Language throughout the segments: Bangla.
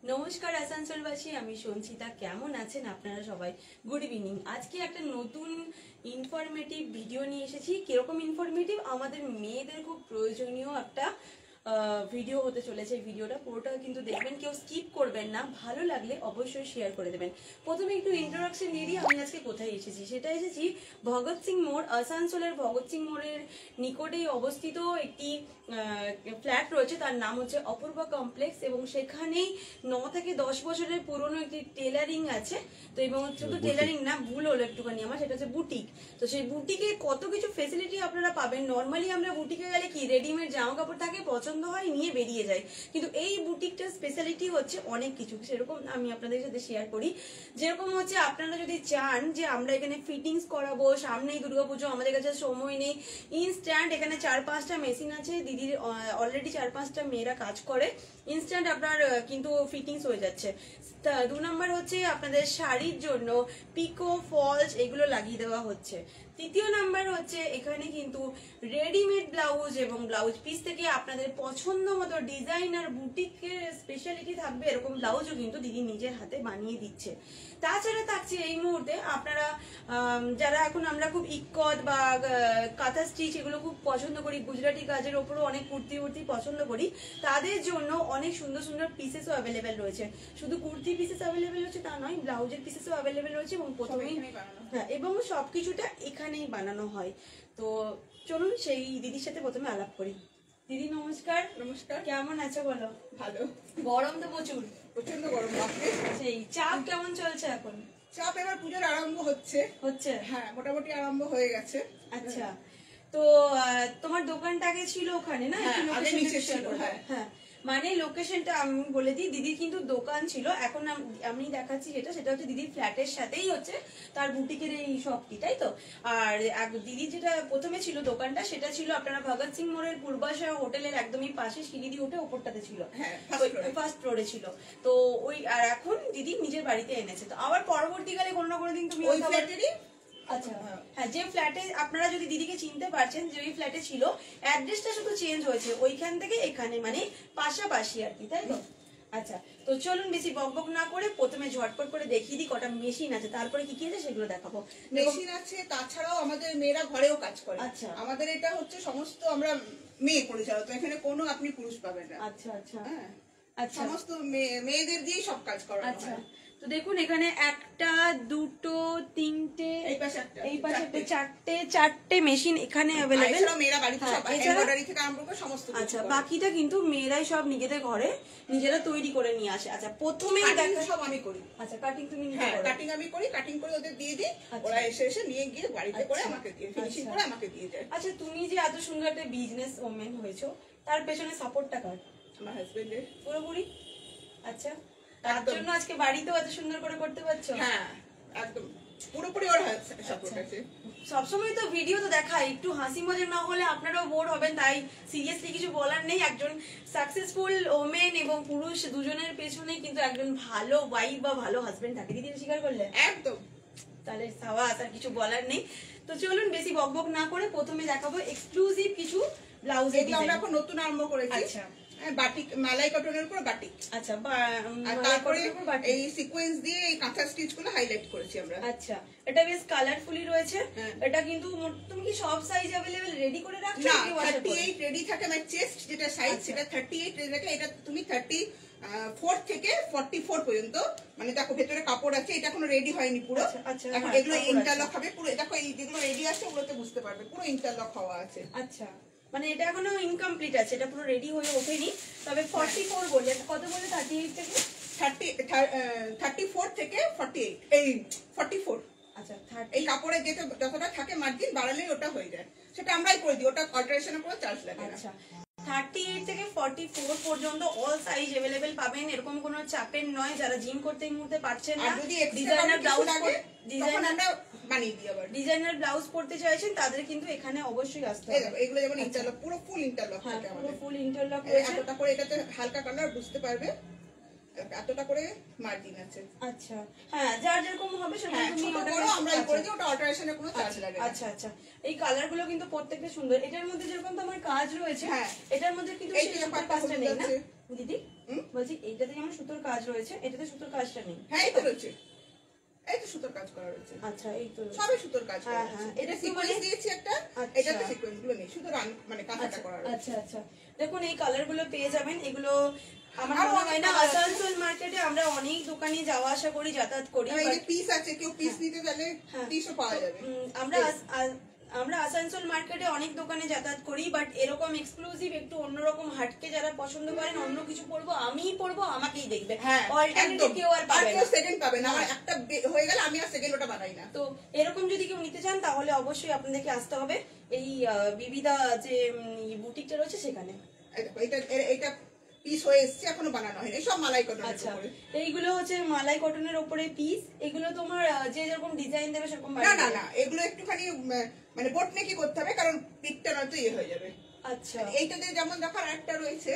নমস্কার আসানসোলবাসী, আমি সঞ্চিতা। কেমন আছেন আপনারা সবাই? Good evening. আজকে একটা নতুন ইনফরমেটিভ ভিডিও নিয়ে এসেছি। কিরকম ইনফরমেটিভ? আমাদের মেয়েদের খুব প্রয়োজনীয় একটা ভিডিও হতে চলেছে। এই ভিডিওটা পুরোটা কিন্তু দেখবেন, কেউ স্কিপ করবেন না। ভালো লাগলে অবশ্যই শেয়ার করে দেবেন। প্রথমে একটু ইন্ট্রোডাকশন দিয়ে দিই, আমি আজকে কোথায় এসেছি। সেটা এসেছি ভগৎ সিং মোড়। আসানসোলের ভগৎ সিং মোড়ের নিকটেই অবস্থিত একটি ফ্ল্যাট রয়েছে, তার নাম হচ্ছে অপূর্বা কমপ্লেক্স, এবং সেখানেই 9 থেকে 10 বছরের পুরনো একটি টেলারিং আছে। তো এবং শুধু টেলারিং না, ভুল হলো একটুখানি আমার, সেটা হচ্ছে বুটিক। তো সেই বুটিকে কত কিছু ফেসিলিটি আপনারা পাবেন। নর্মালি আমরা বুটিকে গেলে কি রেডিমেড জামা কাপড় থাকে, পছন্দ হয়, নিয়ে বেরিয়ে যায়। কিন্তু এই বুটিকটার স্পেশালিটি হচ্ছে অনেক কিছু। সেরকম আমি আপনাদের সাথে শেয়ার করি। যেরকম হচ্ছে, আপনারা যদি চান যে আমরা এখানে ফিটিংস করাবো, সামনেই দুর্গাপুজো, আমাদের কাছে সময় নেই, ইনস্ট্যান্ট এখানে 4-5টা মেশিন আছে। দিদির অলরেডি 4-5টা মেয়েরা কাজ করে। ইনস্ট্যান্ট আপনার কিন্তু ফিটিংস হয়ে যাচ্ছে। 2 নম্বর হচ্ছে, আপনাদের শাড়ির জন্য পিকো, ফলস এগুলো লাগিয়ে দেওয়া হচ্ছে। 3য় নাম্বার হচ্ছে, এখানে কিন্তু রেডিমেড ব্লাউজ এবং ব্লাউজ পিস থেকে আপনাদের পছন্দ মতো ডিজাইন আর বুটিকের স্পেশালিটি থাকবে, এরকম ব্লাউজও কিন্তু দিদি নিজের হাতে বানিয়ে দিচ্ছে। তাছাড়া থাকছে এই মুহূর্তে আপনারা যারা এখন আমরা খুব ইক্কত বা কাঁথা স্টিচ এগুলো খুব পছন্দ করি, গুজরাটি কাজের ওপরও অনেক কুর্তি পছন্দ করি, তাদের জন্য অনেক সুন্দর সুন্দর পিসেসও অ্যাভেলেবেল রয়েছে। শুধু কুর্তি পিসেস অ্যাভেলেবেল হচ্ছে তা নয়, ব্লাউজের পিসেসও অ্যাভেলেবেল রয়েছে, এবং প্রথমেই এবং সবকিছুটা এখানেই বানানো হয়। তো চলুন সেই দিদির সাথে প্রথমে আলাপ করি। দিদি নমস্কার। নমস্কার। কেমন আছো বলো? ভালো। গরম তো প্রচুর, প্রচন্ড গরম। সেই চাপ কেমন চলছে এখন? চাপ এবার পুজোর আরম্ভ হচ্ছে। হ্যাঁ, মোটামুটি আরম্ভ হয়ে গেছে। আচ্ছা, তো তোমার দোকানটা আগে ছিল ওখানে না? হ্যাঁ, মানে লোকেশনটা আমি বলে দিই। দিদির কিন্তু দোকান ছিল, এখন আমি দেখাচ্ছি সেটা হচ্ছে দিদির ফ্ল্যাটের সাথেই হচ্ছে তার বুটিকের এই শপটি, তাই তো? আর দিদির যেটা প্রথমে ছিল দোকানটা, সেটা ছিল আপনারা ভগৎ সিং মোড়ের পূর্বাশা হোটেলের একদমই পাশে, সিঁড়ি দিয়ে উঠে ওপরটাতে ছিল, ফার্স্ট ফ্লোরে ছিল। তো ওই, আর এখন দিদি নিজের বাড়িতে এনেছে। তো আবার পরবর্তীকালে কোনো না কোনো দিন তুমি ওই ফ্ল্যাটেরই, আচ্ছা হ্যাঁ, যে ফ্ল্যাটে আপনারা যদি দিদিকে চিনতে পারছেন, যে ওই ফ্ল্যাটে ছিল, অ্যাড্রেসটা শুধু চেঞ্জ হয়েছে, ওইখান থেকে এখানে, মানে পাশাপাশি আর কি, তাই তো? আচ্ছা, তো চলুন বেশি বকবক না করে প্রথমে ঝটপট করে দেখিয়ে দিই কটা মেশিন আছে, তারপরে কি কি আছে সেগুলো দেখাবো। মেশিন আছে, তাছাড়াও আমাদের মেয়েরা ঘরেও কাজ করে। আচ্ছা, আমাদের এটা হচ্ছে সমস্ত আমরা মেয়ে পরিচালক, তো এখানে কোনো আপনি পুরুষ পাবেন না। আচ্ছা আচ্ছা, হ্যাঁ, সমস্ত মেয়েদের দিয়েই সব কাজ করা। আচ্ছা, তো দেখুন এখানে 1, 2, 3, এই পাশে 4টে মেশিন এখানে অ্যাভেলেবেল। মেয়েরা বাড়িতে সব এমব্রয়ডারি থেকে আরম্ভ করে সমস্ত। আচ্ছা, বাকিটা কিন্তু মেয়েরাই সব নিজেদের ঘরে নিজেরা তৈরি করে নিয়ে আসে। আচ্ছা, প্রথমেই সব আমি করি। আচ্ছা, কাটিং তুমি নিজে করো? কাটিং আমি করি, কাটিং করে ওদের দিয়ে দিই, ওরা এসে নিয়ে গিয়ে বাড়িতে করে আমাকে দিয়ে ফিনিশিং করে আমাকে দিয়ে যায়। আচ্ছা, তুমি যে এত সুন্দর একটা বিজনেস ওমেন হয়েছো, তার পেছনে সাপোর্টটা কার? আমার হাজবেন্ডের পুরোপুরি। আচ্ছা, তার জন্য আজকে বাড়িতেও এত সুন্দর করে করতে পারছো? হ্যাঁ, একদম পুরোপুরি ওর সাপোর্ট আছে। সবসময় তো ভিডিও তো দেখাই, একটু হাসি মজা না হলে আপনারাও বোর হবেন, তাই সিরিয়াসলি কিছু বলার নেই। একজন সাকসেসফুল ওমেন এবং পুরুষ দুজনের পেছনে কিন্তু একজন ভালো ওয়াইফ বা ভালো হাজবেন্ড থাকে। দিদি স্বীকার করলে? একদম। তাহলে সাওয়াস, আর কিছু বলার নেই। তো চলুন বেশি বকবক না করে প্রথমে দেখাবো এক্সক্লুসিভ কিছু ব্লাউজ। এগুলো আমরা এখন নতুন আরম্ভ করেছি। আচ্ছা, বাটিক, মালাই কটনের উপর বাটিক। আচ্ছা, তারপরে এই সিকোয়েন্স দিয়ে এই কাঁথা স্টিচ গুলো হাইলাইট করেছি আমরা। আচ্ছা, এটা বেশ কালারফুলি রয়েছে। এটা কিন্তু তুমি কি সব সাইজ अवेलेबल রেডি করে রাখছো? না, 38 রেডি থাকে। আমার চেস্ট যেটা সাইজ সেটা 38 রেডি থাকে। এটা তুমি 34 থেকে 44 পর্যন্ত, মানে দেখো ভেতরে কাপড় আছে, এটা এখনো রেডি হয়নি পুরো। এখন এগুলো ইন্টারলক হবে পুরো। দেখো এই যেগুলো রেডি আছে ওগুলোতে বুঝতে পারবে পুরো ইন্টারলক হওয়া আছে। আচ্ছা, মানে এটা এখনো ইনকমপ্লিট আছে, এটা পুরো রেডি হয়ে ওঠেনি। তবে 44 বলে, কত বলে? 38 থেকে 34 থেকে 48, এই 44। আচ্ছা, এই কাপড়ে যেটা যতটা থাকে মার্জিন বাড়ালেই ওটা হয়ে যায়, সেটা আমরাই করে দিই, ওটা অল্টারেশনের কোনো চার্জ লাগে না। আচ্ছা, 38 থেকে 44 পর্যন্ত অল সাইজ अवेलेबल পাবেন, এরকম কোনো চাপের নয়। যারা জিম করতে এই মুহূর্তে পারছেন না, যদি ডিজাইনার ব্লাউজ লাগে তখন আমরা বানিয়ে দিই। আবার ডিজাইনার ব্লাউজ পড়তে চাইছেন তাদের কিন্তু এখানে অবশ্যই আসতে হবে। এগুলো যেমন ইন্টারলক, পুরো ফুল ইন্টারলক থাকে আমাদের, পুরো ফুল ইন্টারলক রয়েছে। এতটা করে এটাতে হালকা কালার বুঝতে পারবে, এতটা করে মার্জিন আছে। আচ্ছা, হ্যাঁ, যার যেরকম হবে সেটা তুমি আমরাই করে দিই, ওটা অল্টারেশনের কোনো চার্জ লাগে না। আচ্ছা আচ্ছা, এই কালারগুলো কিন্তু প্রত্যেকটা সুন্দর। এটার মধ্যে যেরকম তোমার কাজ রয়েছে, এটার মধ্যে কিন্তু সেই সুপার কাজটা নেই না? দিদি বলছি এইটাতে যেমন সুতোর কাজ রয়েছে, এটাতে সুতোর কাজটা নেই? হ্যাঁ এই তো রয়েছে, এই তো সুতোর কাজ করা রয়েছে। আচ্ছা এই তো সবই সুতোর কাজ করা হ্যাঁ, আছে। হ্যাঁ, এটা এটা সিকোয়েন্স দিয়েছি একটা, আচ্ছা। এটাতে সিকোয়েন্স গুলো নেই, শুধু মানে কাঁথাটা করা রয়েছে। আচ্ছা আচ্ছা, দেখুন এই কালার গুলো পেয়ে যাবেন। এগুলো আমার আরো মনে অনেক হয় না colour আছে। আসানসোল মার্কেটে আমরা অনেক দোকানে যাওয়া আসা করি, যাতায়াত করি, আর এই যে but পিস আছে, কেউ পিস নিতে গেলে হ্যাঁ। পিসও পাওয়া যাবে। আমরা আসানসোল মার্কেটে অনেক দোকানে যাতায়াত করি, বাট এরকম এক্সক্লুসিভ একটু অন্যরকম হাটকে যারা পছন্দ করেন, অন্য কিছু পরবো, আমিই পরবো, আমাকেই দেখবে, হ্যাঁ অল্টারনেটিভ একদম, কেউ আর আর পাবে কেউ না। সেকেন্ড পাবে না। আমার একটা হয়ে গেল, আমি আর সেকেন্ড ওটা বানাই না। তো এরকম যদি কেউ নিতে চান তাহলে অবশ্যই আপনাদেরকে আসতে হবে এই বিবিধা যে বুটিকটা রয়েছে সেখানে। এই দেখো, এটা পিস হয়ে এসেছে, এখনো বানানো হয়নি, সব মালাই কটনের আচ্ছা, উপরে। এইগুলো হচ্ছে মালাই কটনের উপরে পিস। এগুলো তোমার যে যেরকম ডিজাইন দেবে সেরকম না না না, এগুলো একটুখানি মানে বোট নেকি করতে হবে, কারণ পিকটা নয়তো ইয়ে হয়ে যাবে। আচ্ছা, এইটাতে যেমন দেখো একটা রয়েছে,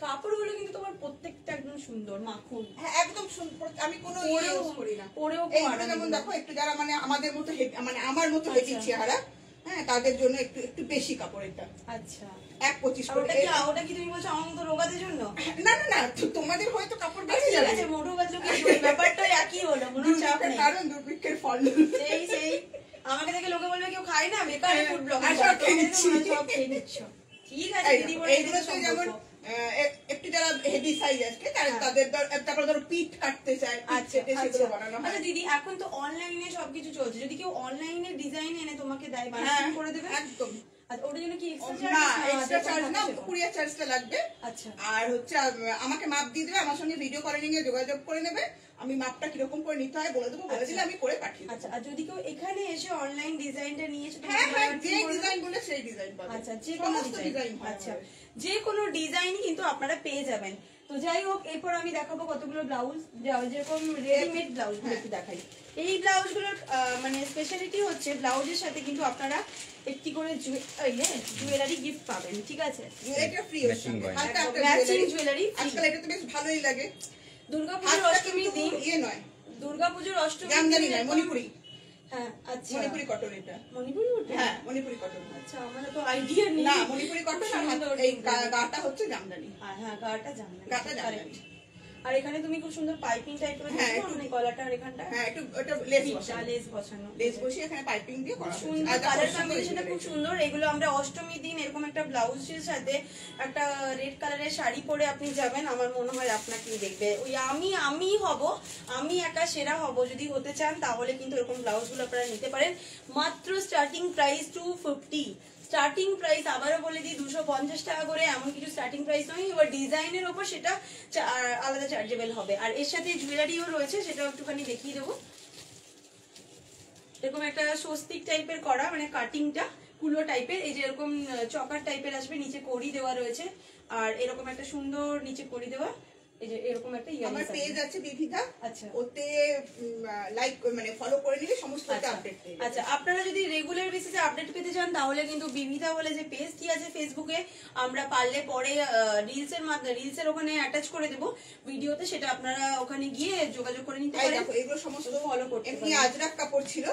কাপড়গুলো কিন্তু তোমার প্রত্যেকটা একদম সুন্দর মাখন। হ্যাঁ একদম সুন্দর, আমি কোনো পরেও ইউজ করি না। পরেও এইগুলো যেমন দেখো একটু যারা মানে আমাদের মতো মানে আমার মতো আচ্ছা। হেভি চেহারা, হ্যাঁ তাদের জন্য একটু একটু বেশি কাপড় এটা। আচ্ছা, 1.25 আর করে। ওটা কি তুমি বলছো আমার মতো রোগাদের জন্য? না না না, তোমাদের হয়তো কাপড় বেশি ঠিক যাবে। আছে, মোটো বাজলো কিছু ওই ব্যাপারটা একই হলো, কোনো চাপ নেই। কারণ দুর্ভিক্ষের ফল। সেই আমাকে দেখে লোকে বলবে কেউ খায় না, বেকার ফুড ব্লগ আর সব খেয়ে নিচ্ছি। সব খেয়ে নিচ্ছ। ঠিক আছে দিদি, বলে এইগুলো তো যেমন একটু যারা হেভি সাইজ আছে তাদের তারপরে ধরো পিঠ কাটতে চায়, আচ্ছা সেগুলো বানানো হয়। আচ্ছা দিদি, এখন তো অনলাইনে সবকিছু চলছে, যদি কেউ অনলাইনে ডিজাইন এনে তোমাকে দেয় হ্যাঁ বানিয়ে করে দেবে? একদম। আচ্ছা, ওটার জন্য কি না এক্সট্রা চার্জ না, কুরিয়ার চার্জটা লাগবে। আচ্ছা আর হচ্ছে আমাকে মাপ দিয়ে দেবে, আমার সঙ্গে ভিডিও কলিং এ যোগাযোগ করে নেবে, আমি মাপটা কিরকম করে নিতে হয় বলে দেবো, বলে দিলে আমি করে পাঠিয়ে দেবো। আচ্ছা, আর যদি কেউ এখানে এসে অনলাইন ডিজাইনটা নিয়ে এসে হ্যাঁ হ্যাঁ, যে ডিজাইন বলে সেই ডিজাইন পাবে। আচ্ছা, যে কোনো সমস্ত ডিজাইন। আচ্ছা, যে কোনো ডিজাইন কিন্তু আপনারা পেয়ে যাবেন। তো যাই হোক, এরপর আমি দেখাবো কতগুলো ব্লাউজ, যেরকম রেডিমেড ব্লাউজ গুলো একটু দেখাই। এই ব্লাউজ গুলোর মানে স্পেশালিটি হচ্ছে ব্লাউজের সাথে কিন্তু আপনারা একটি করে জুয়েলারি গিফট পাবেন, ঠিক আছে? জুয়েলারিটা ফ্রি হচ্ছে, হালকা একটা ম্যাচিং জুয়েলারি। আজকাল এটা তো বেশ ভালোই লাগে। দুর্গাপুজোর অষ্টমীর দিন, ইয়ে নয়, দুর্গাপুজোর অষ্টমীর জামদানি দিন নয়, মণিপুরি। হ্যাঁ আচ্ছা, মণিপুরি কটন এটা। মণিপুরি ওটা? হ্যাঁ মণিপুরি কটন। আচ্ছা, আমার তো আইডিয়া নেই। না মণিপুরি কটন, আর এই গাটা হচ্ছে জামদানি। হ্যাঁ, গাটা জামদানি। গাটা জামদানি। আর এখানে তুমি খুব সুন্দর পাইপিং টাইপ করে হ্যাঁ, দিয়েছো, মানে গলাটা আর এখানটা হ্যাঁ একটু ওটা লেস বসানো, লেস বসানো, লেস বসিয়ে এখানে পাইপিং দিয়ে করা হয়েছে। সুন্দর আর দেখো, কালার সুন্দর কম্বিনেশনটা খুব এগুলো। সুন্দর। এগুলো আমরা অষ্টমীর দিন এরকম একটা ব্লাউজের সাথে একটা রেড কালারের শাড়ি পরে আপনি যাবেন, আমার মনে হয় আপনাকেই দেখবে। ওই আমি হব, আমি একা সেরা হব, যদি হতে চান তাহলে কিন্তু এরকম ব্লাউজগুলো আপনারা নিতে পারেন। মাত্র স্টার্টিং প্রাইস 250, স্টার্টিং প্রাইস আবারও বলে দিই 250 টাকা করে, এমন কিছু স্টার্টিং প্রাইস নয়। এবার ডিজাইনের ওপর সেটা আলাদা চার্জেবল হবে। আর এর সাথে জুয়েলারিও রয়েছে, সেটাও একটুখানি দেখিয়ে দেবো। এরকম একটা স্বস্তিক টাইপের করা, মানে কাটিংটা কুলো টাইপের, এই যে এরকম চকার টাইপের আসবে, নিচে কড়ি দেওয়া রয়েছে, আর এরকম একটা সুন্দর নিচে কড়ি দেওয়া, এই যে এরকম একটা আমার পেজ আছে বিবিধা, আচ্ছা ওতে লাইক মানে ফলো করে নিলে সমস্ত আপডেট পেয়ে যাবেন। আচ্ছা, আপনারা যদি রেগুলার বেসিসে আপডেট পেতে চান তাহলে কিন্তু বিবিধা বলে যে পেজটি আছে ফেসবুকে, আমরা পারলে পরে রিলসের মাধ্যমে রিলসের ওখানে অ্যাটাচ করে দেব ভিডিওতে, সেটা আপনারা ওখানে গিয়ে যোগাযোগ করে নিতে এই পারেন। দেখো এগুলো সমস্ত ফলো করতে এমনি পারেন। আজরাক কাপড় ছিল,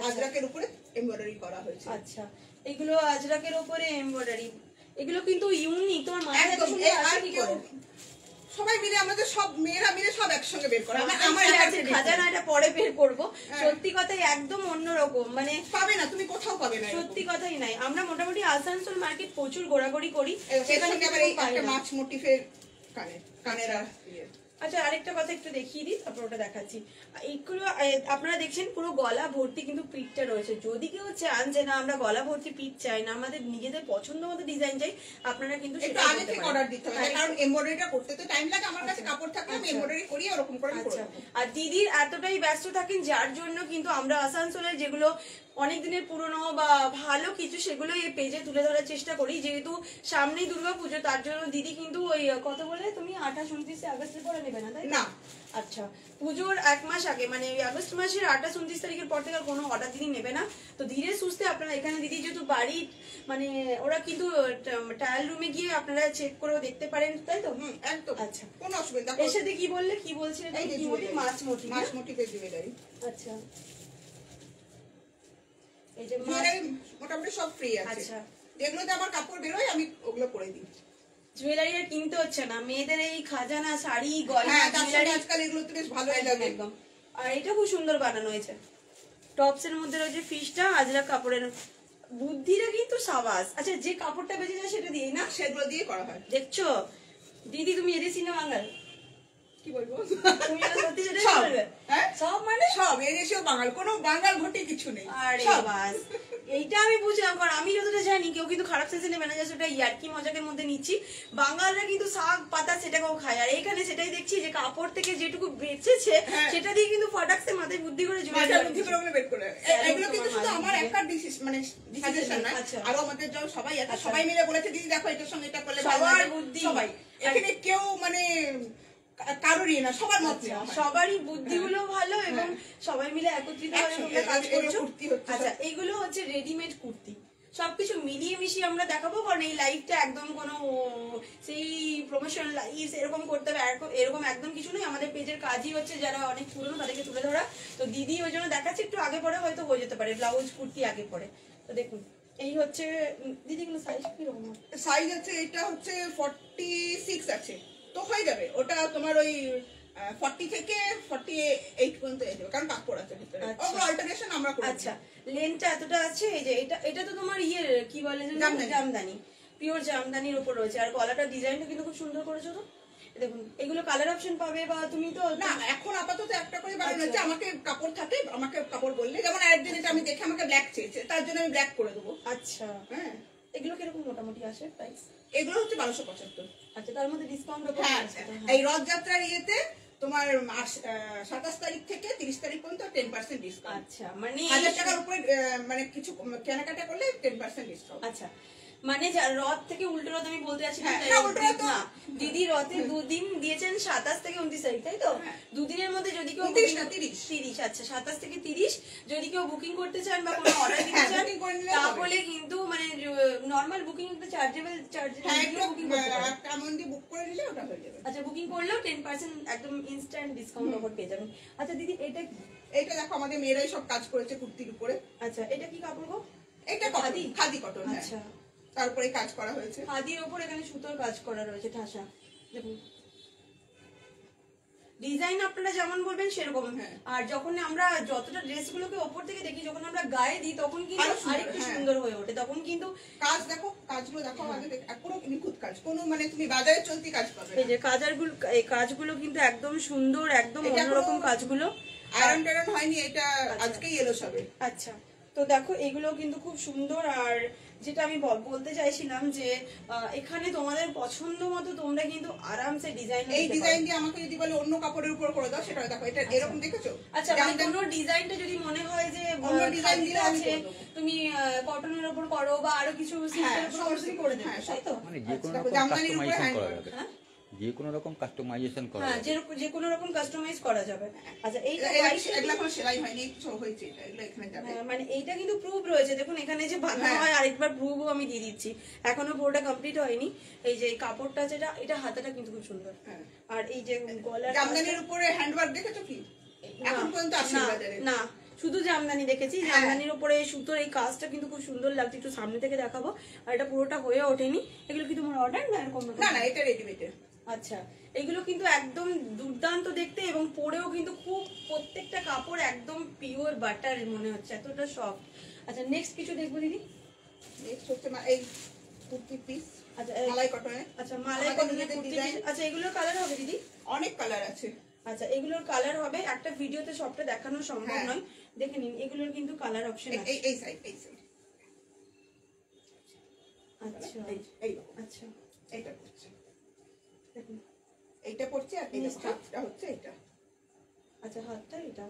আজরাকের উপরে এমব্রয়ডারি করা হয়েছে। আচ্ছা, এগুলো আজরাকের উপরে এমব্রয়ডারি, এগুলো কিন্তু ইউনিক। তোমার মাথায় এত একদম, সুন্দর আর আসে কি কেউ করে? সবাই মিলে, আমাদের সব মেয়েরা মিলে সব একসঙ্গে বের করা। আমার আছে খাজানা, এটা পরে বের করব। সত্যি কথাই একদম অন্যরকম, মানে পাবে না, তুমি কোথাও পাবে না। সত্যি কথাই নাই। আমরা মোটামুটি আসানসোল মার্কেট প্রচুর ঘোরাঘুরি করি, সেখানে সেখানে আবার এই একটা মাছ মোটিফের কানের আর ইয়ে। আচ্ছা, আরেকটা কথা একটু দেখিয়ে দিই, তারপর ওটা দেখাচ্ছি। এইগুলো আপনারা দেখছেন পুরো গলা ভর্তি কিন্তু পিঠটা রয়েছে। যদি কেউ চান যে না আমরা গলা ভর্তি পিঠ চাই না, আমাদের নিজেদের পছন্দ মতো ডিজাইন চাই, আপনারা কিন্তু একটু সেটা আগে করতে থেকে পারেন। অর্ডার দিতে হবে, কারণ এমব্রয়ডারিটা করতে তো টাইম লাগে। আমার কাছে কাপড় থাকলে আমি এমব্রয়ডারি করি, ওরকম করে আমি করে আচ্ছা, দেবো। আর দিদির এতটাই ব্যস্ত থাকেন যার জন্য কিন্তু আমরা আসানসোলের যেগুলো অনেক দিনের পুরনো বা ভালো কিছু, সেগুলো এই পেজে তুলে ধরার চেষ্টা করি। যেহেতু সামনেই দুর্গাপুজো, তার জন্য দিদি কিন্তু ওই কত বলে তুমি 28-29 আগস্টের পরে নেবে না, তাই না? আচ্ছা, পুজোর 1 মাস আগে, মানে আগস্ট মাসের 28-29 তারিখের পর থেকে কোনো অর্ডার দিদি নেবে না। তো ধীরে সুস্থে আপনারা এখানে দিদি যেহেতু বাড়ি, মানে ওরা কিন্তু ট্রায়াল রুমে গিয়ে আপনারা চেক করেও দেখতে পারেন, তাই তো? একদম, আচ্ছা, কোনো অসুবিধা। এর সাথে কি বললে, কি বলছিলেন? মাছ মোটি, মাছ মোটিফের জুয়েলারি। আচ্ছা, এই যে জুয়েলারি মোটামুটি সব ফ্রি আছে। আচ্ছা, যেগুলোতে আমার কাপড় বেরোয় আমি ওগুলো করে দিই। জুয়েলারি আর কিনতে হচ্ছে না, মেয়েদের এই খাজানা শাড়ি গয়না হ্যাঁ তার জুয়েলারি সঙ্গে আজকাল এগুলো তো বেশ ভালোই লাগে একদম। আর এটা খুব সুন্দর বানানো হয়েছে, টপস এর মধ্যে রয়েছে ফিশটা আজরাক কাপড়ের, বুদ্ধিটা কিন্তু সাবাস। আচ্ছা যে কাপড়টা বেঁচে যায় সেটা দিয়ে না, সেগুলো দিয়ে করা হয়। দেখছো দিদি তুমি এদের সিনেমা বাঙাল, কি বলবো তুমি এটা সত্যি সেটাই সব, বলবে? হ্যাঁ? সব মানে সব এর এসেও বাঙাল, কোনো বাঙাল ঘটি কিছু নেই। আরে সব। বাস, এইটা আমি বুঝলাম, কারণ আমি যতটা জানি কেউ কিন্তু খারাপ সেন্সে নেবে না, সেটা ইয়ার্কি মজাকের মধ্যে নিচ্ছি। বাঙালরা কিন্তু শাক পাতা সেটাকেও খায়, আর এখানে সেটাই দেখছি যে কাপড় থেকে যেটুকু বেঁচেছে হ্যাঁ। সেটা দিয়ে কিন্তু ফটাকসে মাথায় বুদ্ধি করে জুড়ে মাথায় বুদ্ধি করে ওগুলো বের করে। এগুলো কিন্তু শুধু আমার একটা মানে সাজেশন না, আচ্ছা। আরো আমাদের যাও সবাই আছে, সবাই মিলে বলেছে দিদি দেখো এটার সঙ্গে এটা করলে ভালো সবার হবে। বুদ্ধি। সবাই এখানে কেউ মানে কারোরই না, সবার মত আচ্ছা, নেওয়া হয়। সবারই বুদ্ধিগুলো ভালো এবং সবাই মিলে একত্রিত ভাবে তোমরা কাজ করছো। কুর্তি হচ্ছে আচ্ছা এইগুলো হচ্ছে রেডিমেড কুর্তি, সবকিছু মিলিয়ে মিশিয়ে আমরা দেখাবো, কারণ এই লাইফটা একদম কোনো সেই প্রমোশনাল লাইফ এরকম করতে হবে এরকম একদম কিছু নেই। আমাদের পেজের কাজই হচ্ছে যারা অনেক পুরনো তাদেরকে তুলে ধরা, তো দিদি ওই জন্য দেখাচ্ছে একটু আগে পরে হয়তো হয়ে যেতে পারে, ব্লাউজ কুর্তি আগে পরে। তো দেখুন এই হচ্ছে দিদিগুলো সাইজ কিরকম, সাইজ আছে, এটা হচ্ছে 46 আছে, তো হয়ে যাবে ওটা তোমার ওই 40 থেকে 48 পর্যন্ত হয়ে যাবে, কারণ কাপড় আছে ভিতরে, আচ্ছা। ওগুলো অল্টারনেশন আমরা করে আচ্ছা লেনটা এতটা আছে, এই যে এটা এটা তো তোমার ইয়ের কি বলে যেন, জামদানি। জামদানি, পিওর জামদানির উপর রয়েছে, আর গলাটা ডিজাইনটা কিন্তু খুব সুন্দর করেছো তো। দেখুন এগুলো কালার অপশন পাবে, বা তুমি তো না এখন আপাতত একটা করে বানানো আচ্ছা। হচ্ছে, আমাকে কাপড় থাকে, আমাকে কাপড় বললে, যেমন আরেকদিন এটা আমি দেখে আমাকে ব্ল্যাক চেয়েছে, তার জন্য আমি ব্ল্যাক করে দেবো। আচ্ছা হ্যাঁ এগুলো কিরকম মোটামুটি আসে প্রাইস? এগুলো হচ্ছে 1275। আচ্ছা তার মধ্যে ডিসকাউন্ট হ্যাঁ এই রথযাত্রার ইয়েতে তোমার 27 তারিখ থেকে 30 তারিখ পর্যন্ত 10% ডিসকাউন্ট। আচ্ছা মানে 1000 টাকার উপরে মানে কিছু কেনাকাটা করলে 10% ডিসকাউন্ট। আচ্ছা মানে রথ থেকে উল্টো রথ আমি বলতে চাচ্ছি হ্যাঁ, না, উল্টো রথ না, দিদি রথে দুদিন দিয়েছেন 27 থেকে 29 তারিখ, তাই তো? হ্যাঁ। দুদিনের মধ্যে যদি কেউ 29 না, 30 30, আচ্ছা 27 থেকে 30 যদি কেউ বুকিং করতে চান বা কোনো অর্ডার দিতে হ্যাঁ, চান booking করে নিলে হবে। তাহলে কিন্তু মানে নর্মাল বুকিং একটা চার্জেবল হ্যাঁ একটু বুকিং করতে পারেন। একটা অ্যামাউন্ট দিয়ে বুক করে নিলে ওটা হয়ে যাবে। আচ্ছা বুকিং করলেও 10% একদম ইনস্ট্যান্ট ডিসকাউন্ট অফার পেয়ে যাবেন। আচ্ছা দিদি এটা কি? এইটা দেখো আমাদের মেয়েরাই সব কাজ করেছে কুর্তির উপরে। আচ্ছা এটা কি কাপড় গো? এটা খাদি, খাদি কটন। আচ্ছা তারপরে কাজ করা হয়েছে, খাদির ওপর এখানে সুতোর কাজ করা রয়েছে ঠাসা। দেখুন ডিজাইন আপনারা যেমন বলবেন সেরকম। হ্যাঁ। আর যখন আমরা যতটা ড্রেসগুলোকে ওপর থেকে দেখি, যখন আমরা গায়ে দিই তখন কিন্তু আরো সুন্দর, আরেকটু হ্যাঁ। সুন্দর হয়ে ওঠে, তখন কিন্তু কাজ দেখো, কাজগুলো দেখো আমাদের পুরো নিখুঁত কাজ, কোনো মানে তুমি বাজারে চলতি কাজ পাবে এই যে এই কাজগুলো কিন্তু একদম সুন্দর, একদম এটা অন্যরকম কোনো- কাজগুলো। আয়রন টায়রন হয়নি, এটা আজকেই এলো সবে। আচ্ছা তো দেখো এগুলো কিন্তু খুব সুন্দর। আর যেটা আমি বলতে চাইছিলাম যে এখানে তোমাদের পছন্দ মতো তোমরা কিন্তু আরামসে ডিজাইন এই ডিজাইন দিয়ে আমাকে যদি বলে অন্য কাপড়ের উপর করে দাও, সেটা দেখো, এটা এরকম দেখেছো? আচ্ছা মানে কোনো ডিজাইনটা যদি মনে হয় যে অন্য ডিজাইন দিলে আমি আছে, করে দেবো। তুমি কটনের উপর করো বা আরো কিছু সিল্কের উপর করো, তুমি করে দেবে, হ্যাঁ, তাই তো? মানে যে কোনো দেখো, রকম জামদানির উপরে কাস্টমাইজেশন hand করা work। যাবে, হ্যাঁ যে কোনো রকম কাস্টমাইজেশন করা হ্যাঁ যাবে। যে কোনো রকম কাস্টমাইজ করা যাবে। আচ্ছা এইটা এগুলো এখন সেলাই হয়নি, কিছু হয়েছে, এটা এগুলো এখানে যাবে। মানে এইটা কিন্তু প্রুফ রয়েছে, দেখুন এখানে যে বাঁধা হ্যাঁ। হয় আরেকবার প্রুফও আমি দিয়ে দিচ্ছি, এখনো পুরোটা কমপ্লিট হয়নি। এই যে এই কাপড়টা যেটা, এটা হাতাটা কিন্তু খুব সুন্দর। হ্যাঁ। আর এই যে গলার জামদানির উপরে হ্যান্ডওয়ার্ক দেখেছো কি? এখন পর্যন্ত আসেনি না, বাজারে। না শুধু জামদানি দেখেছি, হ্যাঁ। জামদানির উপরে সুতোর এই কাজটা কিন্তু খুব সুন্দর লাগছে, একটু সামনে থেকে দেখাবো। আর এটা পুরোটা হয়ে ওঠেনি, এগুলো কি তোমার অর্ডার না এরকম? না না, এটা রেডিমেড। আচ্ছা এগুলো কিন্তু একদম দুর্দান্ত দেখতে, এবং পরেও কিন্তু খুব প্রত্যেকটা কাপড় একদম পিওর বাটার মনে হচ্ছে, এতটা সফট। আচ্ছা নেক্সট কিছু দেখবো দিদি? নেক্সট হচ্ছে এই কুর্তি পিস, আচ্ছা মালাই কটনে। আচ্ছা মালাই আমাদের কটনের নিজেদের কুর্তি design। piece। আচ্ছা এগুলোর কালার হবে দিদি? অনেক কালার আছে। আচ্ছা এগুলোর কালার হবে, একটা ভিডিওতে সবটা দেখানো সম্ভব হ্যাঁ। নয়, দেখে নিন এগুলোর কিন্তু কালার অপশন আছে। এই সাইড, এই সাইড। আচ্ছা এই আচ্ছা এইটা পড়ছে, দেখুন এইটা পড়ছে, আর এই নিচটা? হাতটা হচ্ছে এটা। আচ্ছা হাতটা এটা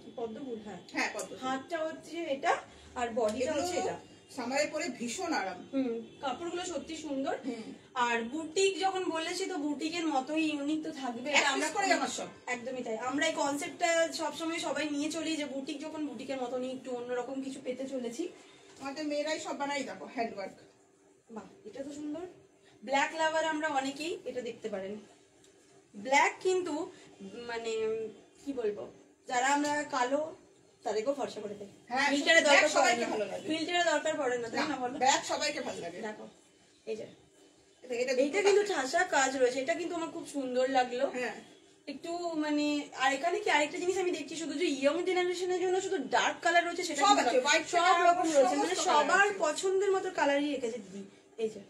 কি পদ্মফুল? হ্যাঁ হ্যাঁ পদ্ম। হাতটা হচ্ছে এটা আর বডিটা হচ্ছে এটা। সামারে পরে ভীষণ আরাম। কাপড়গুলো সত্যি সুন্দর। হুম। আর বুটিক যখন বলেছি তো বুটিকের মতোই ইউনিক তো থাকবে, এটা আমরা করে আমার সব। একদমই তাই, আমরা এই কনসেপ্টটা সবসময় সবাই নিয়ে চলি যে বুটিক যখন বুটিকের মতনই একটু অন্যরকম কিছু পেতে চলেছি। আমাদের মেয়েরাই সব বানাই, দেখো হ্যান্ডওয়ার্ক। বাহ এটা তো সুন্দর। ব্ল্যাক লাভার আমরা অনেকেই এটা দেখতে পারেন, ব্ল্যাক কিন্তু মানে কি বলবো, যারা আমরা কালো তাদেরকেও ফর্সা করে দেয়, হ্যাঁ, ফিল্টারের black দরকার পড়ে সবাইকে না, ভালো লাগে। ফিল্টারের দরকার পড়ে না, তাই না বলো? ব্ল্যাক সবাইকে ভালো লাগে। দেখো এই যে এইটা কিন্তু ঠাসা কাজ রয়েছে, এটা কিন্তু আমার খুব সুন্দর লাগলো। হ্যাঁ একটু মানে, আর এখানে কি আরেকটা জিনিস আমি দেখছি, শুধু যে ইয়ং জেনারেশনের জন্য শুধু ডার্ক কালার রয়েছে সেটা সব কিন্তু আছে, না। white সব থেকে রকম রয়েছে, সমস্ত মানে colour সবার আছে। পছন্দের মতো কালারই রেখেছে দিদি। এই যে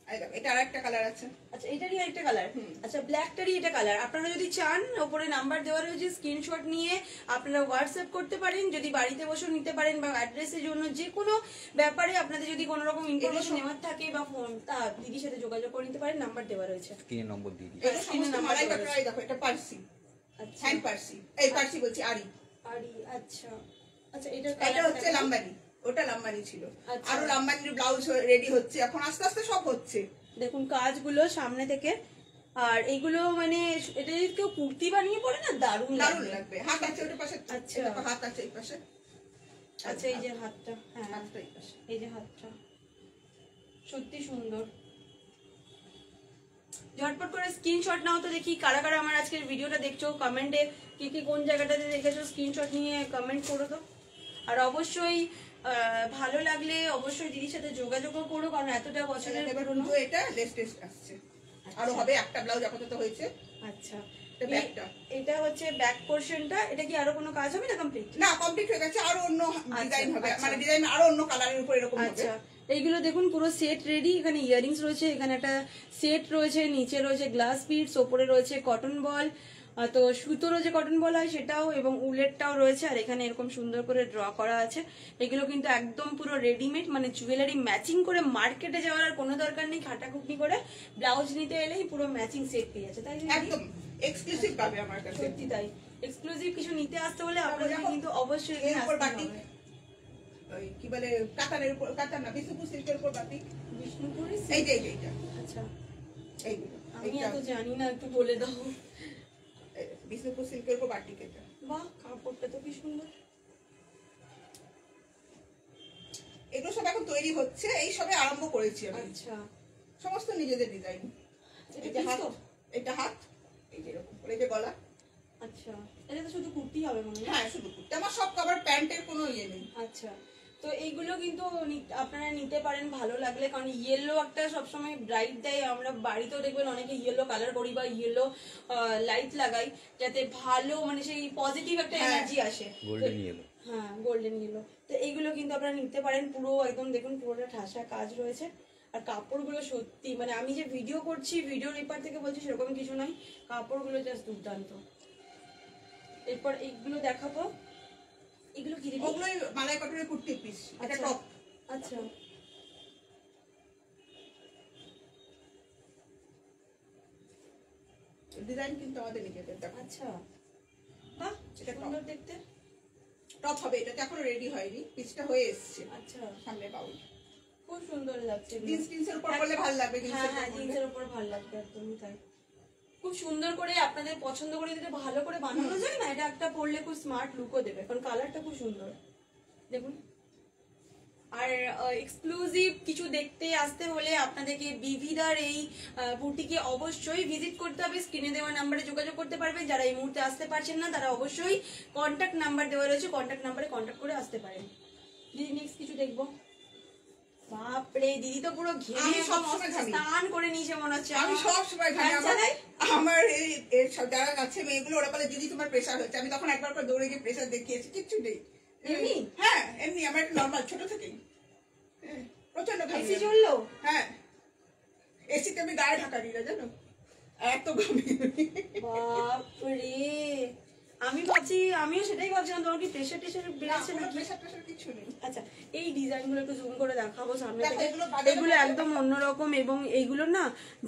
এই দেখো, এটা আরেকটা কালার আছে। আচ্ছা, এটারই একটা কালার। আচ্ছা, ব্ল্যাকটারই এটা কালার। আপনারা যদি চান, ওপরে নাম্বার দেওয়া রয়েছে, স্ক্রিনশট নিয়ে আপনারা হোয়াটসঅ্যাপ করতে পারেন, যদি বাড়িতে বসে নিতে পারেন বা অ্যাড্রেসের জন্য যে কোনো ব্যাপারে আপনাদের যদি কোনো রকম ইনফরমেশন নেওয়ার থাকে বা ফোন, তা দিদির সাথে যোগাযোগ করে নিতে পারেন, নাম্বার দেওয়া রয়েছে। স্ক্রিনে নম্বর দিয়ে দিই। এগুলো সমস্ত মালাই কাটরা। এই দেখো, এটা পার্সি, আচ্ছা, হ্যান্ড পার্সি, এই পার্সি বলছি আরি। আরি, আচ্ছা আচ্ছা, এটা এটা হচ্ছে লাম্বানি, ওটা লাম্বানি ছিল। আচ্ছা। আরো লাম্বানির ব্লাউজ রেডি হচ্ছে এখন, আস্তে আস্তে সব হচ্ছে। দেখুন কাজগুলো সামনে থেকে, আর এইগুলো মানে এটা যদি কেউ কুর্তি বানিয়ে পরে না, দারুণ দারুণ লাগবে। লাগবে। হাত আছে ওটার পাশে। আচ্ছা। এই দেখো, হাত আছে এই পাশে। আচ্ছা, এই যে হাতটা, হ্যাঁ হাতটা এই পাশে। এই যে হাতটা সত্যি সুন্দর। ঝটপট করে স্ক্রিনশট নাও তো, দেখি কারা কারা আমার আজকের ভিডিওটা দেখছো, কমেন্টে কি কি কোন জায়গাটাতে দেখেছো স্ক্রিনশট নিয়ে কমেন্ট করো তো। আর অবশ্যই ভালো লাগলে অবশ্যই দিদির সাথে যোগাযোগও করো, কারণ এতটা বছরের এবার পুরনো। পুরো এটা লেটেস্ট আসছে। আরো হবে, একটা ব্লাউজ আপাতত হয়েছে। আচ্ছা, এটা ব্যাকটা। এটা হচ্ছে ব্যাক পোরশনটা। এটা কি আরো কোনো কাজ হবে না কমপ্লিট? না, কমপ্লিট হয়ে গেছে, আরো অন্য ডিজাইন হবে, আচ্ছা। মানে ডিজাইন আরো অন্য কালারের উপর এরকম হবে। আচ্ছা, এইগুলো দেখুন পুরো সেট রেডি। এখানে ইয়ারিংস রয়েছে, এখানে একটা সেট রয়েছে, নিচে রয়েছে গ্লাস বিটস, ওপরে রয়েছে কটন বল, তো সুতোরও যে কটন বল হয় সেটাও, এবং উলেটটাও রয়েছে। আর এখানে এরকম সুন্দর করে ড্র করা আছে। এগুলো কিন্তু একদম পুরো রেডিমেড, মানে জুয়েলারি ম্যাচিং করে মার্কেটে যাওয়ার আর কোনো দরকার নেই। খাটাখুটনি করে ব্লাউজ নিতে এলেই পুরো ম্যাচিং সেট পেয়ে যাচ্ছে, তাই না? একদম এক্সক্লুসিভ পাবে আমার কাছে। সত্যি তাই। এক্সক্লুসিভ কিছু নিতে আসতে হলে তারপর আপনাদের দেখো, কিন্তু অবশ্যই এর এখানে উপর আসতে বাটিক, হবে। ওই কি বলে কাতানের উপর, কাতার না, বিষ্ণুপুর সিল্কের উপর বাটিক। বিষ্ণুপুরি এই যে এইটা, আচ্ছা, এইগুলো আমি এইটা এত জানি না, একটু বলে দাও। বিষ্ণুপুর সিল্কের উপর বাটিক। এটা বাহ, কাপড়টা তো কি সুন্দর। এগুলো সব এখন তৈরি হচ্ছে, এই সবে আরম্ভ করেছি আমি। আচ্ছা, সমস্ত নিজেদের ডিজাইন। এটা এই যে piece হাত, তো? এটা হাত, এই যে এরকম করে, এই যে গলা। আচ্ছা, এটা তো শুধু কুর্তি হবে মনে হয়। হ্যাঁ, শুধু কুর্তি। আমার সব কভার, প্যান্টের কোনো ইয়ে নেই। আচ্ছা, তো এইগুলো কিন্তু আপনারা নিতে পারেন ভালো লাগলে, কারণ ইয়েলো একটা সবসময় ব্রাইট দেয়। আমরা বাড়িতেও দেখবেন অনেকে ইয়েলো কালার করি বা ইয়েলো লাইট লাগাই, যাতে ভালো মানে সেই পজিটিভ একটা হ্যাঁ। এনার্জি আসে। Golden yellow. হ্যাঁ, গোল্ডেন ইয়েলো। তো এইগুলো কিন্তু আপনারা নিতে পারেন, পুরো একদম দেখুন পুরোটা ঠাসা কাজ রয়েছে। আর কাপড়গুলো সত্যি, মানে আমি যে ভিডিও করছি, ভিডিওর এপার থেকে বলছি সেরকম কিছু নয়, কাপড়গুলো জাস্ট দুর্দান্ত। এরপর এইগুলো দেখাবো। এগুলো কি দিদি? ওগুলোই মালাই কটনের কুর্তির পিস। এটা আচ্ছা টপ। আচ্ছা, ডিজাইন কিন্তু আমাদের নিজেদের। দেখো, আচ্ছা, বাহ, এটা সুন্দর দেখতে। টপ হবে। এটাতে এখনো রেডি হয়নি, পিসটা হয়ে এসছে। আচ্ছা, সামনে বাউল খুব সুন্দর লাগছে এগুলো। জিন্সের উপর করলে ভালো লাগবে। হ্যাঁ হ্যাঁ, জিন্সের উপর ভালো লাগবে, একদমই তাই। খুব সুন্দর করে আপনাদের পছন্দ করে যদি ভালো করে বানানো যায় না, এটা একটা পরলে খুব স্মার্ট লুকও দেবে, কারণ কালারটা খুব সুন্দর দেখুন। আর এক্সক্লুসিভ কিছু দেখতে আসতে হলে আপনাদেরকে বিভিদার এই বুটিকে অবশ্যই ভিজিট করতে হবে। স্ক্রিনে দেওয়া নাম্বারে যোগাযোগ করতে পারবেন। যারা এই মুহূর্তে আসতে পারছেন না, তারা অবশ্যই কন্ট্যাক্ট নাম্বার দেওয়া রয়েছে, কন্ট্যাক্ট নাম্বারে কন্ট্যাক্ট করে আসতে পারেন। দিদি নেক্সট কিছু দেখবো। বাপরে, দিদি তো পুরো ঘেমে আমি সবসময় ঘামি। স্নান করে নিয়েছে মনে হচ্ছে। আমি সব সময় ঘামি। ফ্যান চালাই? আমার এই সব যারা আছে মেয়েগুলো, ওরা বলে দিদি তোমার প্রেশার হচ্ছে। আমি তখন একবার করে দৌড়ে গিয়ে প্রেশার দেখিয়েছি, কিচ্ছু নেই। এমনি? হ্যাঁ, এমনি। আমার একটা নর্মাল, ছোট থেকেই প্রচন্ড ঘামি। এসি চললো? হ্যাঁ, এসিতে আমি গায়ে ঢাকা দিই না, জানো, এত ঘামি। বাপরে, আমি ভাবছি, আমিও সেটাই ভাবছিলাম তোমার কি প্রেশার টেশার বেড়েছে নাকি। প্রেশার টেশার কিছু নেই। আচ্ছা, এই ডিজাইনগুলো একটু জুম করে দেখাবো সামনে দেখো, থেকে। এগুলো বাজারে এগুলো একদম অন্যরকম, এবং এইগুলো না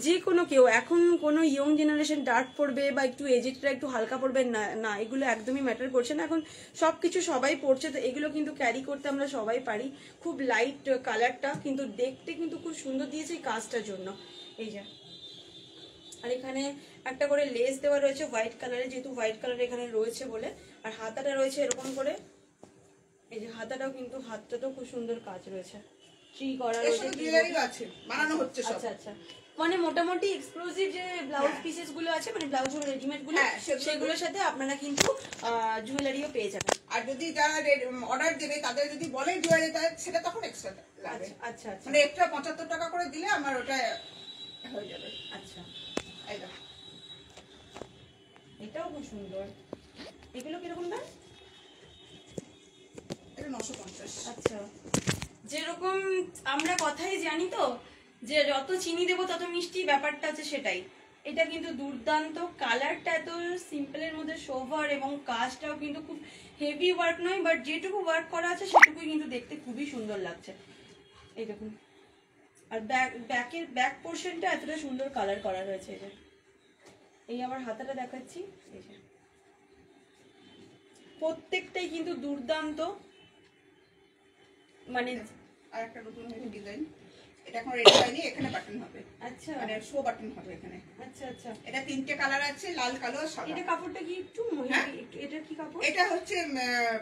যে কোনো কেউ, এখন কোনো ইয়ং জেনারেশন ডার্ক পড়বে বা একটু এজেডরা একটু হালকা পড়বে না, না এগুলো একদমই ম্যাটার করছে না। এখন সবকিছু সবাই পড়ছে, তো এগুলো কিন্তু ক্যারি করতে আমরা সবাই পারি। খুব লাইট কালারটা, কিন্তু দেখতে কিন্তু খুব সুন্দর দিয়েছে এই কাজটার জন্য। এই যে, আর এখানে একটা করে লেস দেওয়া রয়েছে হোয়াইট কালারে, যেহেতু হোয়াইট কালার এখানে রয়েছে বলে। আর হাতাটা রয়েছে এরকম করে, এই যে হাতাটাও কিন্তু, হাতটাতেও খুব সুন্দর কাজ রয়েছে, ট্রি করা এর রয়েছে। সাথে জুয়েলারিও আছে, বানানো হচ্ছে সব। আচ্ছা আচ্ছা, মানে মোটামুটি এক্সক্লুসিভ যে ব্লাউজ পিসেস গুলো আছে, মানে ব্লাউজ রেডিমেড গুলো, হ্যাঁ, সেগুলোর সাথে আপনারা কিন্তু জুয়েলারিও পেয়ে যাবেন। আর যদি যারা অর্ডার দেবে, তাদের যদি বলে জুয়েলারি, সেটা তখন এক্সট্রা লাগবে। আচ্ছা আচ্ছা আচ্ছা, মানে এক্সট্রা 75 টাকা করে দিলে আমার ওটা হয়ে যাবে। আচ্ছা, এই দেখো এটাও খুব সুন্দর। এগুলো কিরকম দাম? এটা 950। আচ্ছা, যেরকম আমরা কথাই জানি তো যে যত চিনি দেবো তত মিষ্টি, ব্যাপারটা আছে সেটাই। এটা কিন্তু দুর্দান্ত, কালারটা এত সিম্পলের মধ্যে সোভার এবং কাজটাও কিন্তু খুব হেভি ওয়ার্ক নয়, বাট যেটুকু ওয়ার্ক করা আছে সেটুকুই কিন্তু দেখতে খুবই সুন্দর লাগছে। এই দেখুন, আর ব্যাকের ব্যাক পোর্শনটা এতটা সুন্দর কালার করা রয়েছে। এই যে, এই আমার হাতাটা দেখাচ্ছি, এই যে প্রত্যেকটাই কিন্তু দুর্দান্ত। মানে আর একটা নতুন ডিজাইন, এটা এখন রেডি হয়নি, এখানে বাটন হবে। আচ্ছা, মানে শো বাটন হবে এখানে। আচ্ছা আচ্ছা, এটা 3টে কালার আছে, লাল, কালো আর সাদা। এটা কাপড়টা কি একটু হ্যাঁ? এটা কি কাপড়? এটা হচ্ছে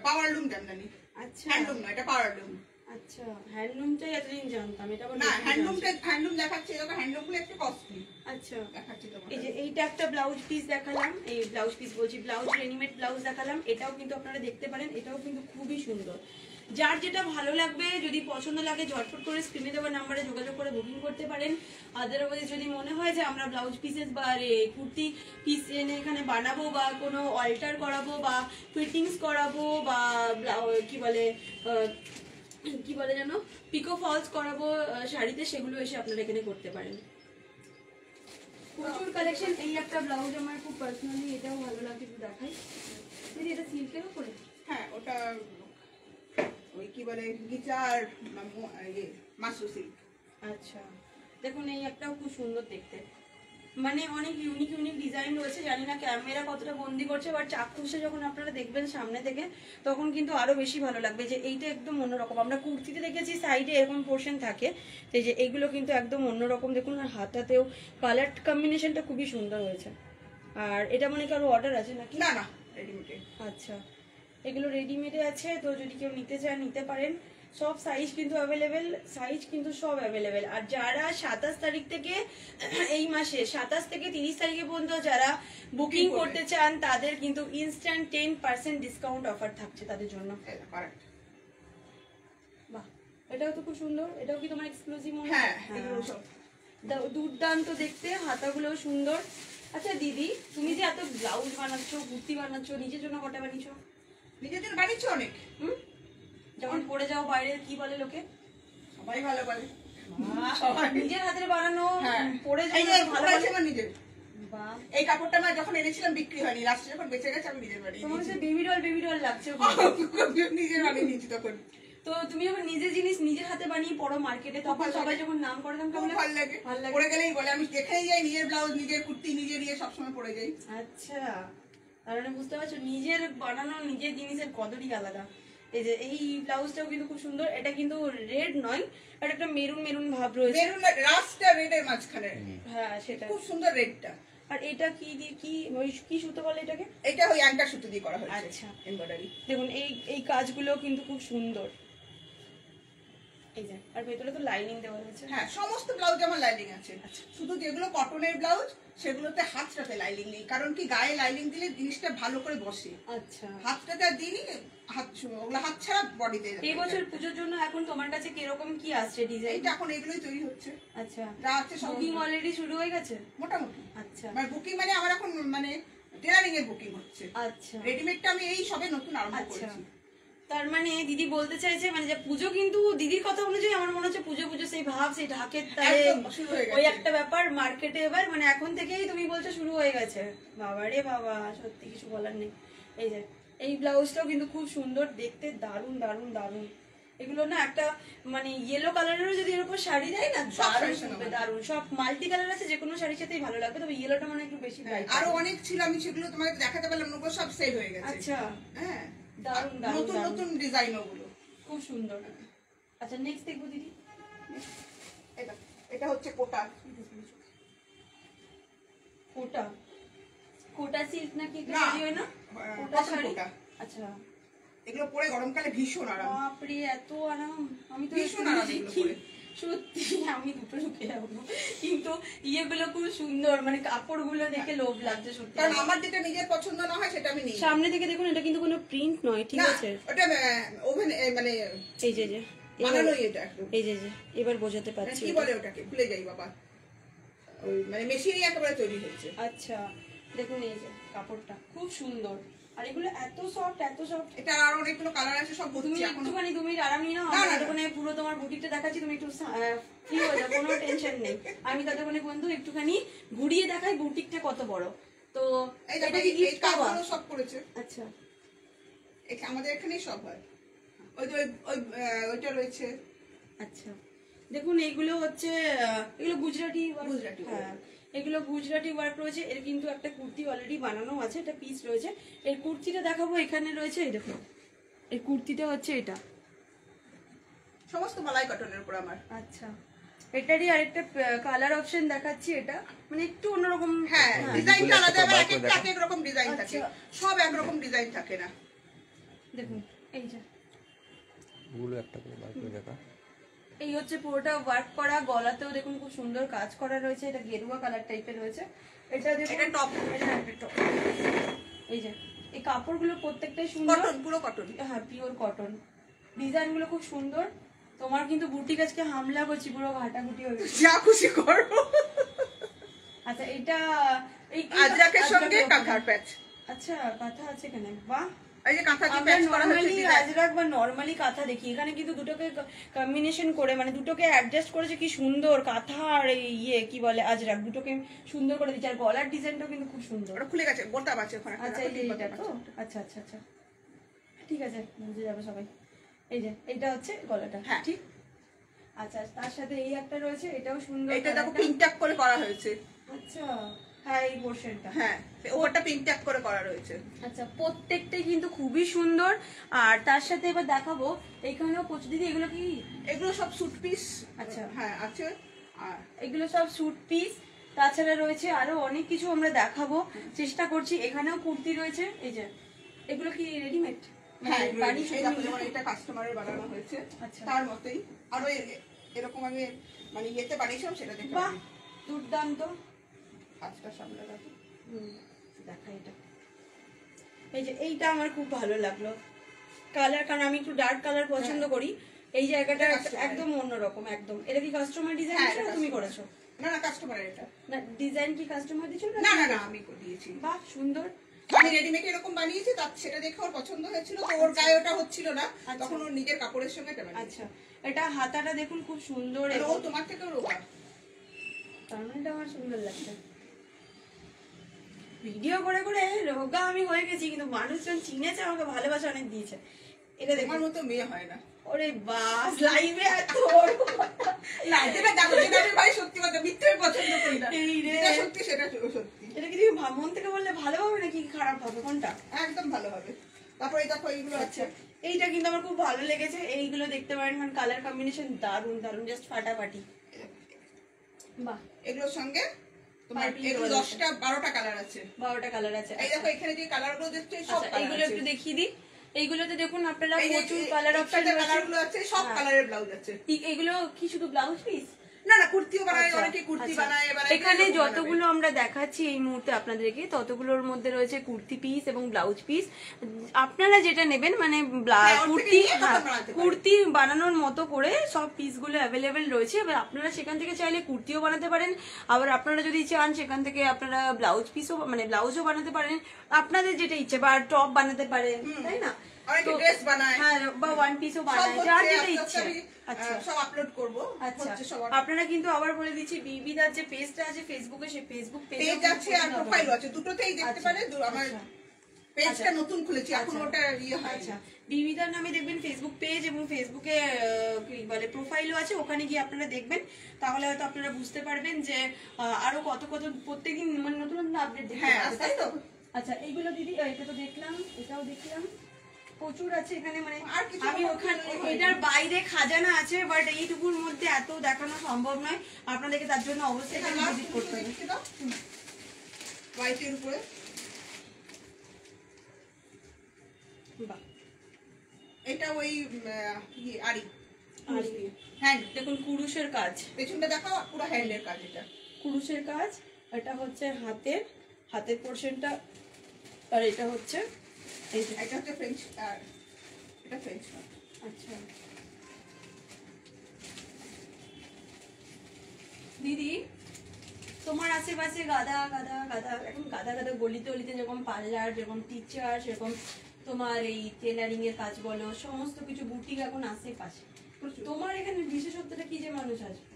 পাওয়ারলুম জামদানি। আচ্ছা হ্যান্ডলুম না, এটা পাওয়ারলুম। আচ্ছা, হ্যান্ডলুমটাই এতদিন জানতাম, এটা আবার না, নতুন হ্যান্ডলুম দেখাচ্ছি, এটা হ্যান্ডলুমগুলো একটু কস্টলি জানছি। আচ্ছা, দেখাচ্ছি তোমাকে। এই যে এইটা একটা ব্লাউজ পিস দেখালাম, এই ব্লাউজ পিস বলছি, ব্লাউজ রেডিমেড ব্লাউজ দেখালাম, এটাও কিন্তু আপনারা দেখতে পারেন, এটাও কিন্তু খুবই সুন্দর। যার যেটা ভালো লাগবে, যদি পছন্দ লাগে ঝটফট করে স্ক্রিনে দেওয়া নাম্বারে যোগাযোগ করে বুকিং করতে পারেন। আদারওয়াইজ যদি মনে হয় যে আমরা ব্লাউজ পিসেস বা কুর্তি পিস এনে এখানে বানাবো বা কোনো অল্টার করাবো বা ফিটিংস করাবো বা কি বলে কি বলে যেন পিকো ফলস করাবো শাড়িতে, সেগুলো এসে আপনারা এখানে করতে পারেন। প্রচুর কালেকশন। এই একটা ব্লাউজ আমার খুব পার্সোনালি এটাও ভালো লাগে, একটু দেখাই। দিদি, এটা সিল্কের উপরে? হ্যাঁ, ওটা ওই কি বলে গিজার মাসু সিল্ক। আচ্ছা, দেখুন এই একটাও খুব সুন্দর দেখতে, মানে অনেক ইউনিক ইউনিক ডিজাইন রয়েছে। জানি না ক্যামেরা কতটা বন্দি করছে, বাট চাক্ষুষে যখন আপনারা দেখবেন সামনে থেকে তখন কিন্তু আরো বেশি ভালো লাগবে যে এইটা একদম অন্যরকম। আমরা কুর্তিতে দেখেছি সাইডে এরকম পোর্শন থাকে, তো এই যে এইগুলো কিন্তু একদম অন্যরকম। দেখুন, আর হাতাতেও কালার কম্বিনেশনটা খুবই সুন্দর হয়েছে। আর এটা মানে কারো অর্ডার আছে নাকি? না না, রেডিমেড। আচ্ছা, এগুলো রেডিমেডে আছে, তো যদি কেউ নিতে চান নিতে পারেন। সব সাইজ কিন্তু অ্যাভেলেবেল, সাইজ কিন্তু সব অ্যাভেলেবেল। আর যারা 27 তারিখ থেকে এই মাসে 27 থেকে 30 তারিখে পর্যন্ত যারা বুকিং করতে চান তাদের কিন্তু ইনস্ট্যান্ট 10% ডিসকাউন্ট অফার থাকছে তাদের জন্য। বাহ, এটাও তো খুব সুন্দর, এটাও কি তোমার এক্সক্লুসিভ মনে হয়? হ্যাঁ, এগুলো সব দুর্দান্ত দেখতে, হাতাগুলোও সুন্দর। আচ্ছা দিদি, তুমি যে এত ব্লাউজ বানাচ্ছ, কুর্তি বানাচ্ছ, নিজের জন্য কটা বানিয়েছো? নিজের জন্য বানিয়েছো অনেক। যখন পড়ে যাও বাইরে কি বলে লোকে? সবাই ভালো বলে। নিজের হাতের বানানো, হ্যাঁ, পড়ে এই যাও যে ভালো ভালো বলে। আমার নিজের। বাহ, এই কাপড়টা আমার যখন এনেছিলাম বিক্রি হয়নি, লাস্টে যখন বেঁচে গেছে আমি নিজের বানিয়ে তোমার নিয়েছি। বেবি ডল লাগছে। নিজের বানিয়ে নিয়েছি তখন। তো তুমি যখন নিজের জিনিস নিজের হাতে বানিয়ে পড়ো মার্কেটে, তখন সবাই যখন নাম করে তখন খুব ভালো লাগে। ভালো লাগে। পরে গেলেই বলে, আমি যেখানেই যাই নিজের ব্লাউজ, নিজের কুর্তি, নিজের ইয়ে সবসময় পরে যাই। আচ্ছা, তার মানে বুঝতে পারছো নিজের বানানো নিজের জিনিসের কদরই আলাদা। এই যে এই ব্লাউজটাও কিন্তু খুব সুন্দর, এটা কিন্তু রেড নয়, এটা একটা মেরুন মেরুন ভাব রয়েছে। মেরুন রাস্টটা রেডের মাঝখানে। হ্যাঁ, সেটা খুব সুন্দর রেডটা। আর এটা কি দিয়ে কি ওই কি সুতো বলে এটাকে? এটা ওই অ্যাঙ্কার সুতো দিয়ে করা হয়েছে। আচ্ছা, এমব্রয়ডারি। দেখুন এই এই কাজগুলো কিন্তু খুব সুন্দর। এই যে, আর ভেতরে তো লাইনিং দেওয়া রয়েছে। হ্যাঁ, সমস্ত ব্লাউজ আমার লাইনিং আছে। শুধু যেগুলো কটনের ব্লাউজ সেগুলোতে হাতটাতে লাইনিং নেই, কারণ কি গায়ে লাইনিং দিলে জিনিসটা ভালো করে বসে। আচ্ছা, হাতটাতে দিনই ওগুলো হাত ছাড়া বডিতে। এই বছর পুজোর জন্য এখন তোমার কাছে কিরকম কি আসছে ডিজাইন? এইটা এখন এগুলোই তৈরি হচ্ছে। আচ্ছা, যা আছে সব বুকিং অলরেডি শুরু হয়ে গেছে মোটামুটি। আচ্ছা মানে বুকিং মানে আমার এখন মানে টেলারিং এর বুকিং হচ্ছে। আচ্ছা রেডিমেডটা আমি এই সবে নতুন আরম্ভ আচ্ছা, করেছি। তার মানে দিদি বলতে চাইছে মানে যে পুজো কিন্তু দিদির কথা অনুযায়ী আমার মনে হচ্ছে পুজো পুজো সেই ভাব, সেই ঢাকের তালে একদম শুরু হয়ে গেছে। ওই একটা ব্যাপার মার্কেটে এবার মানে এখন থেকেই তুমি বলছো শুরু হয়ে গেছে। বাবা রে বাবা, সত্যি কিছু বলার নেই। এই যে এই ব্লাউজটাও কিন্তু খুব সুন্দর দেখতে, দারুণ দারুণ দারুণ। এগুলো না একটা মানে ইয়েলো কালারেরও যদি এর উপর শাড়ি দেয় না, দারুণ হবে, দারুণ। সব মাল্টি কালার আছে, যে কোনো শাড়ির সাথেই ভালো লাগবে, তবে ইয়েলোটা মানে একটু বেশি ব্রাইট। আরো অনেক ছিল, আমি সেগুলো তোমাকে দেখাতে পারলাম না, ওগুলো সব সেল হয়ে গেছে। আচ্ছা, হ্যাঁ, দারুণ দারুণ নতুন দারুণ। নতুন ডিজাইন ওগুলো খুব সুন্দর। আচ্ছা, নেক্সট দেখবো দিদি। এটা হচ্ছে কোটা। কোটা, কোটা সিল্ক নাকি এটা না, তৈরি হয় না? কোটা কটন শাড়ি। কোটা। আচ্ছা, এগুলো পরে গরমকালে ভীষণ আরাম। বাপরে এত আরাম! আমি তো ভীষণ আরাম এগুলো দেখি, পরে। সত্যি আমি দুটো ঢুকে যাবো, কিন্তু ইয়েগুলো খুব সুন্দর, মানে কাপড়গুলো দেখে লোভ লাগছে সত্যি। কারণ আমার যেটা নিজের পছন্দ না হয় সেটা আমি নিই। সামনে থেকে দেখুন, এটা কিন্তু কোনো প্রিন্ট নয়, ঠিক না, আছে? ওটা ওভেন মানে এই যে বানানোই এটা একদম। এই যে এবার বোঝাতে পারছি। কি বলে ওটাকে, ভুলে যাই বাবা। ওই মানে মেশিনই একেবারে তৈরি হয়েছে। আচ্ছা দেখুন এই যে কাপড়টা খুব সুন্দর, আর এগুলো এত সফট এত সফট। এটা আর অনেকগুলো কালার আছে, সব তুমি হচ্ছে এখন। একটুখানি 2 মিনিট আরাম নিয়ে নাও, আমি ততক্ষণে পুরো তোমার বুটিকটা দেখাচ্ছি, তুমি একটু ফ্রি হয়ে যাও, কোনো টেনশন নেই। আমি ততক্ষণে বন্ধু একটুখানি ঘুরিয়ে দেখাই বুটিকটা কত বড়। তো এই এটা দেখো কি এই gift পাওয়া? কাজগুলো সব করেছে। আচ্ছা আমাদের এখানেই সব হয়। ওই যে ওইটা রয়েছে। আচ্ছা দেখুন এইগুলো হচ্ছে এগুলো গুজরাটি work। গুজরাটি work। হ্যাঁ এগুলো গুজরাটি ওয়ার্ক রয়েছে। এর কিন্তু একটা কুর্তি অলরেডি বানানো আছে, একটা পিস রয়েছে। এই কুর্তিটা দেখাবো, এখানে রয়েছে এই দেখুন, এই কুর্তিটা হচ্ছে এটা। সমস্ত মালাই কটনের উপর আমার। আচ্ছা এটারই আরেকটা কালার অপশন দেখাচ্ছি, এটা মানে একটু অন্যরকম। হ্যাঁ ডিজাইনটা আলাদা, আবার এক একটা দেখো। এক রকম ডিজাইন থাকে, সব এক রকম ডিজাইন থাকে না। দেখুন এই যে ওগুলো একটা করে বার করে দেখা। এই হচ্ছে পুরোটা ওয়ার্ক করা, গলাতেও দেখুন খুব সুন্দর কাজ করা রয়েছে, এটা গেরুয়া কালার টাইপের রয়েছে। এটা দেখুন এটা টপ, এটা একটা টপ। এই যে এই কাপড়গুলো প্রত্যেকটাই সুন্দর, কটন, পুরো কটন। হ্যাঁ পিওর কটন। ডিজাইনগুলো খুব সুন্দর। তোমার কিন্তু বুটিক আজকে হামলা করছি, পুরো ঘাটাঘুটি হয়ে গেছে। যা খুশি করো। আচ্ছা এটা এই আজরাকের সঙ্গে কাঁথার প্যাচ। আচ্ছা কাঁথা আছে এখানে, বাহ। এই যে কাঁথা কি আমরা প্যাচ করা হয়েছে নরমালি ডিজাইন। আজরাক বা নরমালি কাঁথা দেখি, এখানে কিন্তু দুটোকে কম্বিনেশন করে মানে দুটোকে অ্যাডজাস্ট করেছে, কি সুন্দর কাঁথা আর এই ইয়ে কি বলে আজরাক, দুটোকে সুন্দর করে দিচ্ছে। আর গলার ডিজাইনটাও কিন্তু খুব সুন্দর। ওটা খুলে গেছে, বোতাম আছে ওখানে। আচ্ছা এই যে এটা তো, আচ্ছা আচ্ছা আচ্ছা ঠিক আছে, বুঝে যাবে সবাই। এই যে এটা হচ্ছে গলাটা, হ্যাঁ ঠিক। আচ্ছা তার সাথে এই একটা রয়েছে, এটাও সুন্দর। এটা দেখো পিঙ্ক ট্যাগ করে করা হয়েছে। আচ্ছা হ্যাঁ এই পোর্শনটা, হ্যাঁ ওটা পিঙ্ক ট্যাগ করে করা রয়েছে। আচ্ছা প্রত্যেকটাই কিন্তু খুবই সুন্দর। আর তার সাথে এবার দেখাবো এখানেও প্রচুর। দিদি এগুলো কি? এগুলো সব স্যুট পিস। আচ্ছা হ্যাঁ আছে। আর এগুলো সব স্যুট পিস। তাছাড়া রয়েছে আরো অনেক কিছু আমরা দেখাবো চেষ্টা করছি। এখানেও কুর্তি রয়েছে, এই যে এগুলো কি রেডিমেড? হ্যাঁ যেমন এটা কাস্টমারের বানানো হয়েছে আচ্ছা। তার মতোই আরো এরকম আমি মানে ইয়েতে বানিয়েছিলাম, সেটা দেখে বাহ দুর্দান্ত। কাজটা সামনে রাখি। দেখা এটা, এই যে এইটা আমার খুব ভালো লাগলো কালার, কারণ আমি একটু ডার্ক কালার পছন্দ করি। এই জায়গাটা একদম অন্যরকম একদম। এটা কি কাস্টমার ডিজাইন ছিল তুমি করেছো? না না কাস্টমারের এটা না ডিজাইন কি কাস্টমার দিয়েছিল? না না না আমি দিয়েছি। বাহ সুন্দর। আমি রেডিমেড এরকম বানিয়েছি, তার সেটা দেখে ওর পছন্দ হয়েছিল, তো ওর গায়ে ওটা হচ্ছিল না, তখন ওর নিজের কাপড়ের সঙ্গে এটা বানিয়েছে। আচ্ছা এটা হাতাটা দেখুন খুব সুন্দর, আর ও তোমার থেকেও রোগা, তার মানে এটা আমার সুন্দর লাগছে। ভিডিও করে করে রোগা আমি হয়ে গেছি, কিন্তু মানুষজন চিনেছে, আমাকে ভালোবাসা অনেক দিয়েছে। এটা তোমার দেখুন, মতো মেয়ে হয় না। ওরে বাস লাইভে এত না যেটা দেখো, যেটা আমি ভাই সত্যি কথা, মিথ্যে আমি পছন্দ করি না। এই রে। যেটা সত্যি সেটা সত্যি। এটা কি তুমি মন থেকে বললে ভালো হবে নাকি খারাপ হবে, কোনটা? একদম ভালো হবে। তারপরে এই দেখো এইগুলো আছে, আচ্ছা এইটা কিন্তু আমার খুব ভালো লেগেছে। এইগুলো দেখতে পারেন, কারণ কালার কম্বিনেশন দারুন দারুন, জাস্ট ফাটাফাটি। বাহ এগুলোর সঙ্গে তোমার Purple এগুলো color 10টা 12টা কালার আছে। 12টা কালার আছে। এই দেখো এখানে যে কালারগুলো দেখছো সব আচ্ছা কালার এইগুলো আছে। একটু দেখিয়ে দিই। এইগুলোতে দেখুন আপনারা এই যে প্রচুর কালার অপশন একসাথে কালারগুলো আছে, সব কালারের ব্লাউজ আছে। এগুলো কি শুধু ব্লাউজ পিস? না না কুর্তিও বানায়, আচ্ছা, অনেকে কুর্তি আচ্ছা। বানায়। এখানে যতগুলো আমরা দেখাচ্ছি এই মুহূর্তে আপনাদেরকে, ততগুলোর মধ্যে রয়েছে কুর্তি পিস এবং ব্লাউজ পিস। আপনারা যেটা নেবেন মানে কুর্তি, কুর্তি বানানোর মতো করে সব পিসগুলো অ্যাভেলেবেল রয়েছে। এবার আপনারা সেখান থেকে চাইলে কুর্তিও বানাতে পারেন, আবার আপনারা যদি চান সেখান থেকে আপনারা ব্লাউজ পিসও মানে ব্লাউজও বানাতে পারেন, আপনাদের যেটা ইচ্ছে, বা টপ বানাতে পারেন, তাই না? অনেকে ড্রেস বানায়, হ্যাঁ বা ওয়ান পিসও বানায়, যার যেটা ইচ্ছে। আচ্ছা সব আপলোড করব। আচ্ছা আপনারা কিন্তু আবার বলে দিচ্ছি, বিবিদার যে পেজটা আছে ফেসবুকে, সেই ফেসবুক পেজ আছে আর প্রোফাইল আছে, দুটোতেই দেখতে পারে। আমার পেজটা নতুন খুলেছি, এখন ওটা ইয়ে হয়। আচ্ছা বিবিদার নামে দেখবেন ফেসবুক পেজ, এবং ফেসবুকে কি বলে প্রোফাইলও আছে, ওখানে গিয়ে আপনারা দেখবেন, তাহলে হয়তো আপনারা বুঝতে পারবেন যে আরো কত কত প্রত্যেকদিন মানে নতুন নতুন আপডেট দেখতে পাবেন, তাই তো? আচ্ছা এইগুলো দিদি, এটা তো দেখলাম, এটাও দেখলাম, প্রচুর আছে এখানে। মানে আমি ওখানে এটার বাইরে খাজানা আছে, বাট এইটুকুর মধ্যে এত দেখানো সম্ভব নয় আপনাদেরকে, তার জন্য অবশ্যই এখানে ভিজিট করতে হবে। হোয়াইটের উপরে বাহ এটা ওই আরি আর হ্যান্ড, দেখুন কুরুশের কাজ, পেছনটা দেখো পুরো হ্যান্ডের কাজ। এটা কুরুশের কাজ, এটা হচ্ছে হাতের পোর্শনটা, আর এটা হচ্ছে এই যে এটা হচ্ছে ফ্রেঞ্চ, আর এটা ফ্রেঞ্চ। আচ্ছা দিদি তোমার আশেপাশে গাদা গাদা গাদা এখন গাদা গাদা গলিতে গলিতে যেরকম পার্লার, যেরকম টিচার, সেরকম তোমার এই টেলারিং এর কাজ বলো, সমস্ত কিছু বুটিক এখন আশেপাশে। তোমার এখানে বিশেষত্বটা কি যে মানুষ আসবে?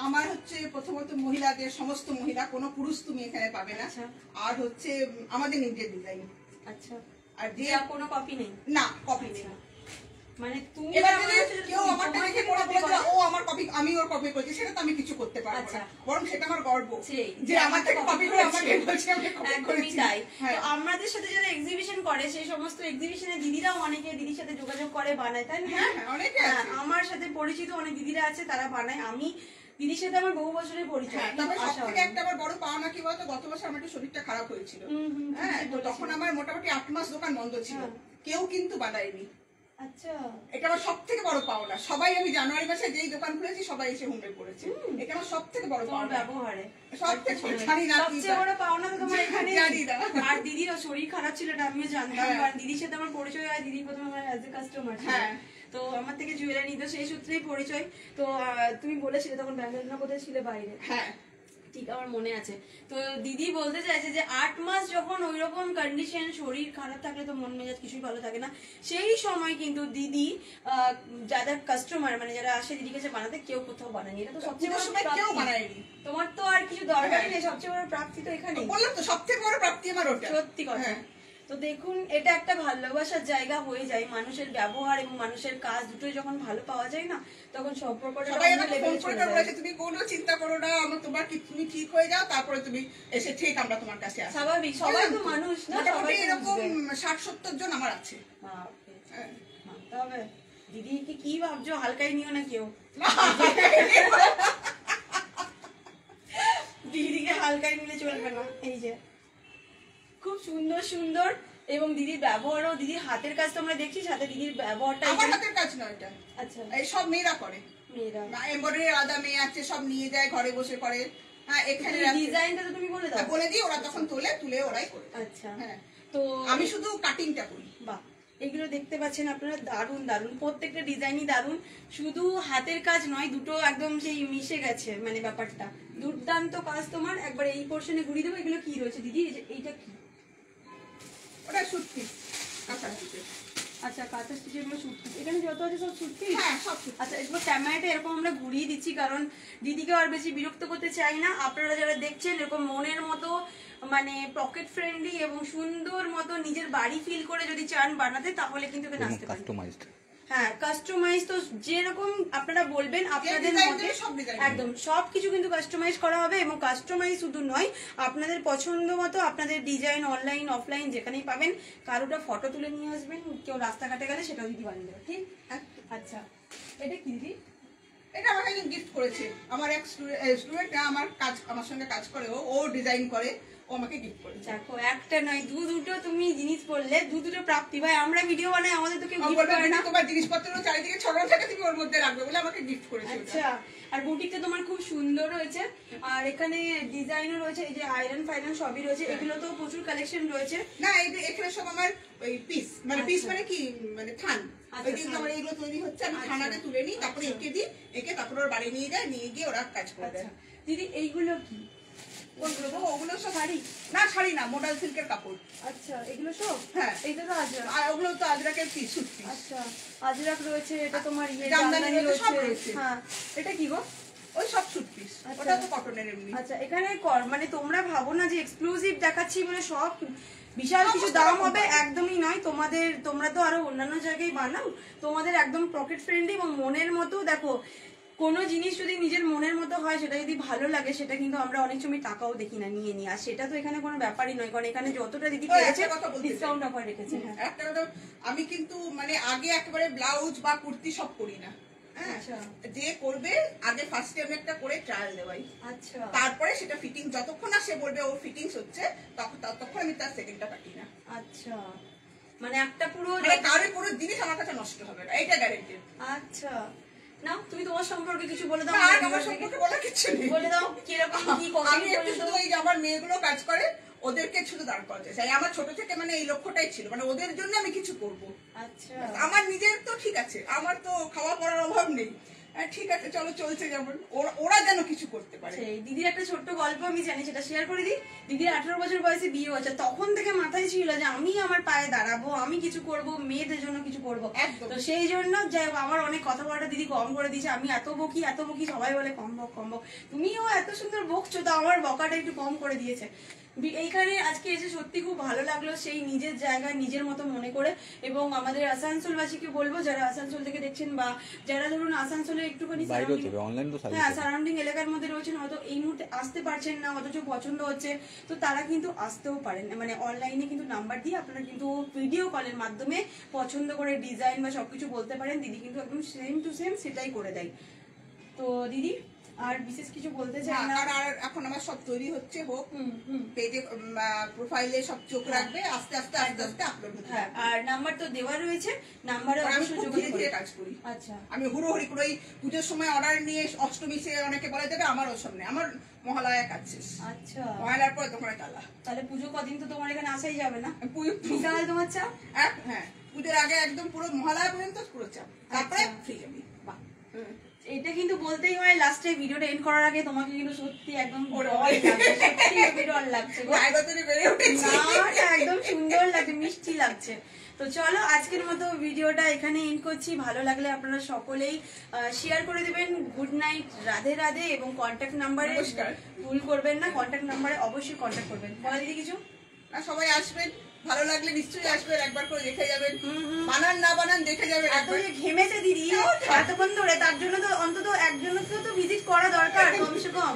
আমার হচ্ছে প্রথমত মহিলাদের, সমস্ত মহিলা, কোনো পুরুষ তুমি এখানে পাবে না। আচ্ছা। আর হচ্ছে আমাদের নিজের ডিজাইন। আচ্ছা, আর যে কোনো কপি নেই? না, কপি নেই। মানে তুমি এবার যদি কেউ আমারটা দেখে পড়া বলে যে ও আমার কপি, আমি ওর কপি করেছি, সেটা তো আমি কিছু করতে পারবো আচ্ছা। না, বরং সেটা আমার গর্ব সেই, যে আমার থেকে কপি করে আমাকে বলছে আমি কপি একদমই করেছি। তাই। হ্যাঁ। তো আমাদের সাথে যারা এক্সিবিশন করে সেই সমস্ত এক্সিবিশনে দিদিরাও অনেকে দিদির সাথে যোগাযোগ করে, বানায়, তাই না? হ্যাঁ, হ্যাঁ, অনেকে হ্যাঁ, আছে। আমার সাথে পরিচিত অনেক দিদিরা আছে, তারা বানায়। আমি দিদির সাথে আমার বহু বছরের পরিচয়। হ্যাঁ, তবে কিন্তু আসা সবথেকে হয়নি। একটা আমার বড় পাওনা কি বলতো, গত বছর আমার একটু শরীরটা খারাপ হয়েছিল। হ্যাঁ, তো তখন আমার মোটামুটি 8 মাস দোকান বন্ধ ছিল, কেউ কিন্তু বানায়নি। আচ্ছা, এটা আমার সব থেকে বড় পাওনা। সবাই, আমি জানুয়ারি মাসে যেই দোকান খুলেছি সবাই এসে হুমড়ে পড়েছে। এটা আমার সব থেকে বড় তোমার পাওনা। ব্যবহারে সব থেকে জানি না কি সবচেয়ে বড় পাওনা তো তোমার এখানে। জানি না। আর দিদির শরীর খারাপ ছিল এটা আমিও জানতাম, হ্যাঁ। কারণ দিদির সাথে আমার পরিচয় হয়, দিদি প্রথমে আমার অ্যাজ এ কাস্টমার ছিল। হ্যাঁ। তো আমার থেকে জুয়েলারি নিত, সেই সূত্রেই পরিচয়। তো তুমি বলেছিলে তখন ব্যাঙ্গালোর না কোথায় ছিলে, বাইরে? হ্যাঁ, ঠিক আমার মনে আছে। তো দিদি বলতে চাইছে যে 8 মাস যখন ওইরকম কন্ডিশন, শরীর খারাপ থাকলে তো মন মেজাজ কিছুই ভালো থাকে না, সেই সময় কিন্তু দিদি যাদের কাস্টমার মানে যারা আসে দিদির কাছে বানাতে, কেউ কোথাও বানায়নি। এটা তো সবচেয়ে বড় সময় কেউ প্রাপ্তি। বানায়নি। তোমার তো আর কিছু দরকারই নেই, সবচেয়ে বড় প্রাপ্তি তো এখানেই। বললাম তো সব থেকে বড় প্রাপ্তি আমার ওটা। সত্যি কথা। হ্যাঁ। তো দেখুন, এটা একটা ভালোবাসার জায়গা হয়ে যায়। মানুষের ব্যবহার এবং মানুষের কাজ দুটোই যখন ভালো পাওয়া যায় না, তখন সম্পর্কটা সবাই অন্য আমাকে ফোন লেভেলে করে চলে যায়। বলেছে তুমি কোনো চিন্তা করো না, আমার তোমার কি, তুমি ঠিক হয়ে যাও, তারপরে তুমি এসে ঠিক আমরা তোমার কাছে আসি। স্বাভাবিক, সবাই তো মানুষ না, মোটামুটি সবাই তো এরকম বুঝবে। 60-70 জন আমার আছে। বাপরে, হ্যাঁ। মানতে হবে। দিদি কি ভাবছো, হালকাই নিও না কেউ। দিদিকে হালকাই নিলে চলবে না। এই যে খুব সুন্দর সুন্দর, এবং দিদির ব্যবহারও, দিদির হাতের কাজ তো আমরা দেখছি, সাথে দিদির ব্যবহারটা আমার হাতের কাজ নয় এটা, আচ্ছা, এই সব মেয়েরা করে। মেয়েরা এমব্রয়ডারি আলাদা মেয়ে আছে, সব নিয়ে যায়, ঘরে বসে করে। হ্যাঁ, এখানে ডিজাইনটা তো তুমি বলে দাও। বলে দিই, ওরা তখন তুলে ওরাই করে। আচ্ছা, হ্যাঁ, তো আমি শুধু কাটিংটা করি। বাহ, এগুলো দেখতে পাচ্ছেন আপনারা, দারুন দারুন, প্রত্যেকটা ডিজাইনই দারুন। শুধু হাতের কাজ নয়, দুটো একদম সেই মিশে গেছে মানে ব্যাপারটা। দুর্দান্ত কাজ তোমার। একবার এই পোর্শনে ঘুরিয়ে দেবো। এগুলো কি রয়েছে দিদি? এইটা কি? ওটা সুতি, কাঁথা সুতি। আচ্ছা, কাঁথা স্টিচ, এগুলো সুতি। এখানে যত আছে সব সুতি? হ্যাঁ, সব সুতি। আচ্ছা, এগুলো ক্যামেরাটা এরকম আমরা ঘুরিয়ে দিচ্ছি, কারণ দিদিকে আর বেশি বিরক্ত করতে চাই না। আপনারা যারা দেখছেন, এরকম মনের মতো মানে পকেট ফ্রেন্ডলি এবং সুন্দর মতো নিজের বাড়ি ফিল করে যদি চান বানাতে, তাহলে কিন্তু এখানে আসতে পারেন। কাস্টমাইজড। হ্যাঁ, কাস্টমাইজ তো যেরকম আপনারা বলবেন আপনাদের মধ্যে একদম সবকিছু কিন্তু কাস্টমাইজ করা হবে। এবং কাস্টমাইজ শুধু নয়, আপনাদের পছন্দ মতো আপনাদের ডিজাইন অনলাইন অফলাইন যেখানেই পাবেন, কারোটা ফটো তুলে নিয়ে আসবেন, কেউ রাস্তাঘাটে গেলে সেটাও দিদি বানিয়ে দেবে। ঠিক? আচ্ছা, এটা কি দিদি? এটা আমাকে একজন গিফট করেছে। আমার এক স্টুডেন্ট আমার সঙ্গে কাজ করে, ও ডিজাইন করে, ও আমাকে গিফট করেছে। দেখো, একটা নয় দুটো তুমি জিনিস বললে, দুটো প্রাপ্তি। ভাই, আমরা ভিডিও বানাই, আমাদের তো কেউ ও গিফট বলবে করে না। তোমার জিনিসপত্র চারিদিকে ছড়ানো থাকে, তুমি ওর মধ্যে রাখবে বলে আমাকে গিফট করেছে। আচ্ছা, আর বুটিকটা তোমার খুব সুন্দর রয়েছে, আর এখানে ডিজাইনও রয়েছে, এই যে আয়রন ফাইরন সবই রয়েছে। এগুলো তো প্রচুর কালেকশন রয়েছে। না, এখানে সব আমার ওই পিস, মানে পিস মানে কি, মানে থান। ওই দিন আমার এগুলো তৈরি হচ্ছে, আমি থানাতে তুলে নিই, তারপরে এঁকে দিই, এঁকে তারপরে ওর বাড়ি নিয়ে যায়, নিয়ে গিয়ে ওরা কাজ করে দেয়। দিদি, এইগুলো কি? ওগুলো সব শাড়ি না, শাড়ি না, মোডাল সিল্কের কাপড়। আচ্ছা, এগুলো সব? হ্যাঁ, এইটা তো আজরাক। আর ওগুলো তো আজরাকের পিস, সুত পিস। আচ্ছা, আজরাক রয়েছে, এটা তোমার জামদানি জামদানি রয়েছে, সব রয়েছে। রয়েছে। হ্যাঁ, এটা কি গো? ওই সব সুত পিস, ওটা তো কটনের এমনি। আচ্ছা, এখানে মানে তোমরা ভাবো না যে এক্সক্লুসিভ দেখাচ্ছি বলে সব বিশাল কিছু দাম হবে, একদমই নয়। তোমরা তো আরো অন্যান্য জায়গায় বানাও, তোমাদের একদম পকেট ফ্রেন্ডলি এবং মনের মতো। দেখো, কোনো জিনিস যদি নিজের মনের মতো হয়, সেটা যদি ভালো লাগে, সেটা কিন্তু আমরা অনেক সময় টাকাও দেখি না নিয়ে নিই। আর সেটা তো এখানে কোনো ব্যাপারই নয়, কারণ এখানে যতটা দিদি পেয়েছে ডিসকাউন্ট অফার রেখেছে। হ্যাঁ, একটা কথা, আমি কিন্তু মানে আগে একেবারে ব্লাউজ বা কুর্তি সব করি না। হ্যাঁ, আচ্ছা, যে করবে আগে ফার্স্টে আমি একটা করে ট্রায়াল দেওয়াই, আচ্ছা, তারপরে সেটা ফিটিং যতক্ষণ না সে বলবে ওর ফিটিংস হচ্ছে, ততক্ষণ আমি তার সেকেন্ডটা কাটি না। আচ্ছা, মানে একটা পুরো মানে কারোর কোনো জিনিস আমার কাছে নষ্ট হবে না, এইটা গ্যারেন্টি। আচ্ছা, না তুমি তোমার সম্পর্কে কিছু বলে দাও। আর আমার সম্পর্কে বলা কিছু নেই, বলে দাও কিরকম কি আমি একটু শুধু এই যে আমার মেয়েগুলো কাজ করে, ওদেরকে শুধু দাঁড় করাতে চাই। আমার ছোট থেকে মানে এই লক্ষ্যটাই ছিল, মানে ওদের জন্য আমি কিছু করব। আচ্ছা, আমার নিজের তো ঠিক আছে, আমার তো খাওয়া পড়ার অভাব নেই, ঠিক আছে চলো, চলছে যেমন, ওরা যেন কিছু করতে পারে। সেই দিদির একটা ছোট্ট গল্প আমি জানি, সেটা শেয়ার করে দিই। দিদির 18 বছর বয়সে বিয়ে হয়েছে, তখন থেকে মাথায় ছিল যে আমি আমার পায়ে দাঁড়াবো, আমি কিছু করব, মেয়েদের জন্য কিছু করব। তো সেই জন্য যাই হোক, আমার অনেক কথা বলাটা দিদি কম করে দিয়েছে। আমি এত বকি, সবাই বলে কম বক। তুমিও এত সুন্দর বকছো, তো আমার বকাটা একটু কম করে দিয়েছে। এইখানে আজকে এসে সত্যি খুব ভালো লাগলো, সেই নিজের জায়গায় নিজের মতো মনে করে। এবং আমাদের আসানসোলবাসীকে বলবো, যারা আসানসোল থেকে দেখছেন বা যারা ধরুন আসানসোলে একটুখানি সারাউন্ডিং এলাকার মধ্যে রয়েছেন, হয়তো এই মুহূর্তে আসতে পারছেন না, অথচ পছন্দ হচ্ছে, তো তারা কিন্তু আসতেও পারেন। মানে অনলাইনে কিন্তু নাম্বার দিয়ে আপনারা কিন্তু ভিডিও কলের মাধ্যমে পছন্দ করে ডিজাইন বা সবকিছু বলতে পারেন। দিদি কিন্তু একদম সেম টু সেম সেটাই করে দেয়। তো দিদি আর বিশেষ কিছু বলতে চাই না। আর এখন আমার সব তৈরি হচ্ছে, হোক পেজে প্রোফাইলে সব চোখ রাখবে, আস্তে আস্তে আপলোড হচ্ছে। হ্যাঁ, আর নাম্বার তো দেওয়া রয়েছে, নাম্বারে অবশ্যই যোগাযোগ করে কাজ করি। আচ্ছা, আমি হুড়োহুড়ি করে পুজোর সময় অর্ডার নিয়ে অষ্টমী সে অনেকে বলে দেবে, আমার ওসব নেই, আমার মহালয়া কাজ শেষ। আচ্ছা, মহালয়ার পর দোকানে তালা। তাহলে পুজো কদিন তো তোমার এখানে আসাই যাবে না, বিশাল তোমার চাপ। হ্যাঁ, পুজোর আগে একদম পুরো মহালয়া পর্যন্ত পুরো চাপ, তারপরে ফ্রি আমি। এটা কিন্তু বলতেই হয়, লাস্টে ভিডিওটা এন্ড করার আগে তোমাকে কিন্তু সত্যি একদম ডর লাগছে, একদম সুন্দর লাগছে, মিষ্টি লাগছে। তো চলো আজকের মতো ভিডিওটা এখানে এন্ড করছি। ভালো লাগলে আপনারা সকলেই শেয়ার করে দেবেন। Good night, Radhe Radhe. এবং কন্ট্যাক্ট নাম্বারে ভুল করবেন না, কন্ট্যাক্ট নাম্বারে অবশ্যই কন্ট্যাক্ট করবেন। বলা দিদি কিছু? সবাই আসবেন, ভালো লাগলে নিশ্চয়ই আসবেন, একবার করে দেখে যাবেন, বানান না বানান দেখে যাবেন। এত যে ঘেমেছে দিদি এতক্ষণ ধরে, তার জন্য তো অন্তত একজনকেও তো ভিজিট করা দরকার কমসে কম।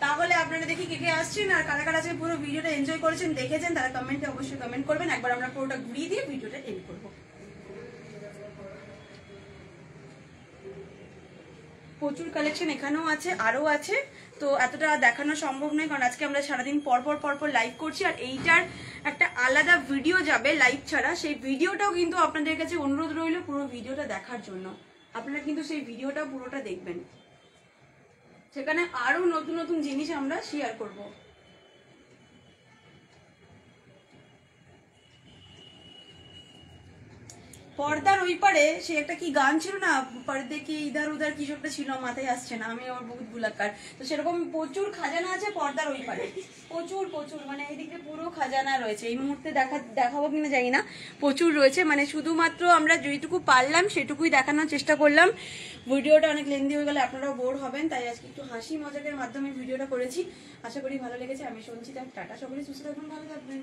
তাহলে আপনারা দেখি কে কে আসছেন আর কারা কারা আজকে পুরো ভিডিওটা এনজয় করেছেন, দেখেছেন, তারা কমেন্টে অবশ্যই কমেন্ট করবেন। একবার আমরা পুরোটা ঘুরিয়ে দিয়ে ভিডিওটা এন্ড করবো। প্রচুর কালেকশন এখানেও আছে, আরো আছে, তো এতটা দেখানো সম্ভব নয়, কারণ আজকে আমরা সারাদিন পরপর লাইভ করছি। আর এইটার একটা আলাদা ভিডিও যাবে লাইভ ছাড়া, সেই ভিডিওটাও কিন্তু আপনাদের কাছে অনুরোধ রইল পুরো ভিডিওটা দেখার জন্য। আপনারা কিন্তু সেই ভিডিওটা পুরোটা দেখবেন, সেখানে আরো নতুন নতুন জিনিস আমরা শেয়ার করব। পর্দার ওই পারে সে একটা কি গান ছিল না, পর্দে কি ইধার উধার কিছু একটা ছিল, মাথায় আসছে না, আমি আমার বহুত বুলাক্কার। তো সেরকম প্রচুর খাজানা আছে পর্দার ওই পারে, প্রচুর মানে এইদিকে পুরো খাজানা রয়েছে। এই মুহূর্তে দেখাবো কিনা জানি না, প্রচুর রয়েছে। মানে শুধুমাত্র আমরা যেটুকু পারলাম সেটুকুই দেখানোর চেষ্টা করলাম। ভিডিওটা অনেক লেন্দি হয়ে গেলে আপনারাও বোর হবেন, তাই আজকে একটু হাসি মজাকের মাধ্যমে ভিডিওটা করেছি। আশা করি ভালো লেগেছে। আমি সঞ্চিতা, টাটা, সকলে সুস্থ থাকবেন, ভালো থাকবেন।